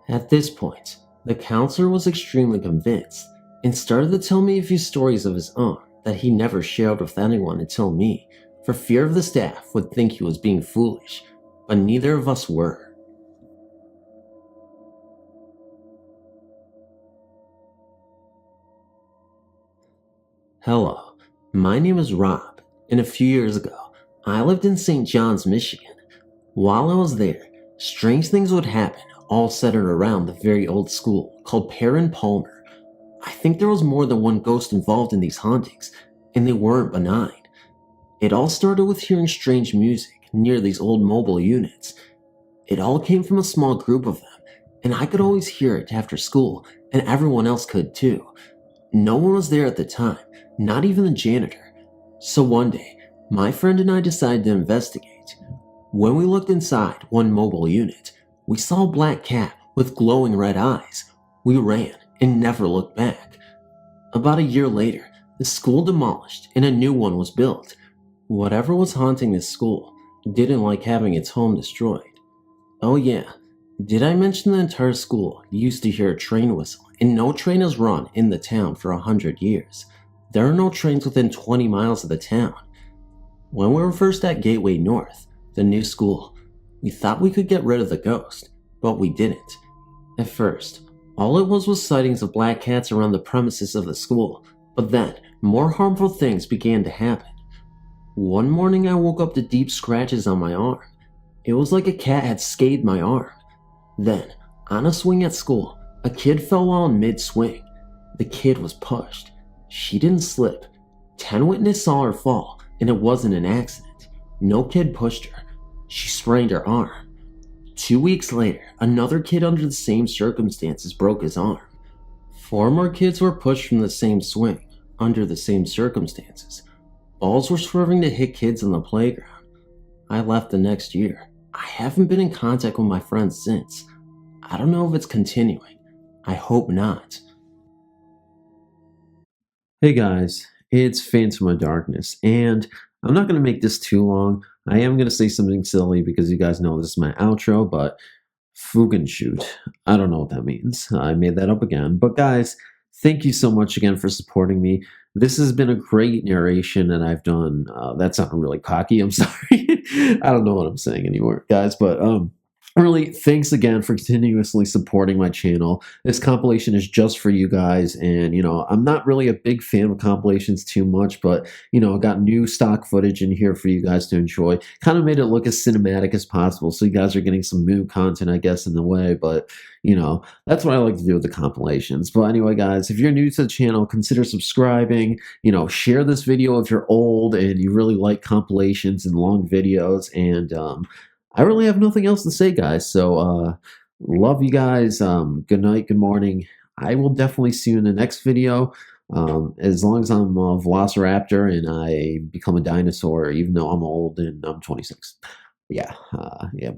At this point, the counselor was extremely convinced and started to tell me a few stories of his own that he never shared with anyone until me, for fear of the staff would think he was being foolish, but neither of us were. Hello, my name is Rob, and a few years ago, I lived in St. John's, Michigan. While I was there, strange things would happen, all centered around the very old school called Perrin Palmer. I think there was more than one ghost involved in these hauntings, and they weren't benign. It all started with hearing strange music near these old mobile units. It all came from a small group of them, and I could always hear it after school, and everyone else could too. No one was there at the time, not even the janitor. So one day, my friend and I decided to investigate. When we looked inside one mobile unit, we saw a black cat with glowing red eyes. We ran and never looked back. About a year later, the school demolished and a new one was built. Whatever was haunting this school didn't like having its home destroyed. Oh yeah, did I mention the entire school used to hear a train whistle, and no train has run in the town for 100 years. There are no trains within 20 miles of the town. When we were first at Gateway North, the new school, we thought we could get rid of the ghost, but we didn't. At first, all it was sightings of black cats around the premises of the school, but then more harmful things began to happen. One morning I woke up to deep scratches on my arm. It was like a cat had scathed my arm. Then, on a swing at school, a kid fell while in mid-swing. The kid was pushed. She didn't slip. 10 witnesses saw her fall, and it wasn't an accident. No kid pushed her. She sprained her arm. 2 weeks later, another kid under the same circumstances broke his arm. 4 more kids were pushed from the same swing, under the same circumstances. Balls were swerving to hit kids on the playground. I left the next year. I haven't been in contact with my friends since. I don't know if it's continuing. I hope not. Hey guys, it's PhantomOfDarkness, and I'm not going to make this too long. I am going to say something silly because you guys know this is my outro, but Fugenshoot. I don't know what that means. I made that up again. But guys, thank you so much again for supporting me. This has been a great narration that I've done. That sounded really cocky. I'm sorry. I don't know what I'm saying anymore, guys, but really, thanks again for continuously supporting my channel. This compilation is just for you guys, and, I'm not really a big fan of compilations too much, but, I got new stock footage in here for you guys to enjoy. Kind of made it look as cinematic as possible, so you guys are getting some new content, I guess, in the way, but, that's what I like to do with the compilations. But anyway, guys, if you're new to the channel, consider subscribing, share this video if you're old and you really like compilations and long videos, and, I really have nothing else to say, guys, so Love you guys. Good night, good morning. I will definitely see you in the next video. As long as I'm a velociraptor and I become a dinosaur, even though I'm old and I'm 26. Yeah, yeah.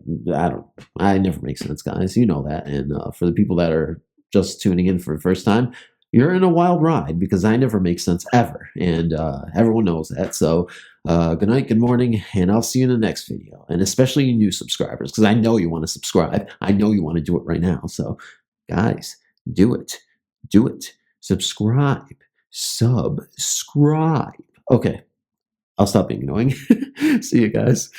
I never make sense, guys. You know that. And for the people that are just tuning in for the first time, you're in a wild ride because I never make sense ever, and everyone knows that. So, good night, good morning, and I'll see you in the next video. And especially you new subscribers, because I know you want to subscribe. I know you want to do it right now. So, guys, do it. Do it. Subscribe. Subscribe. Okay, I'll stop being annoying. See you guys.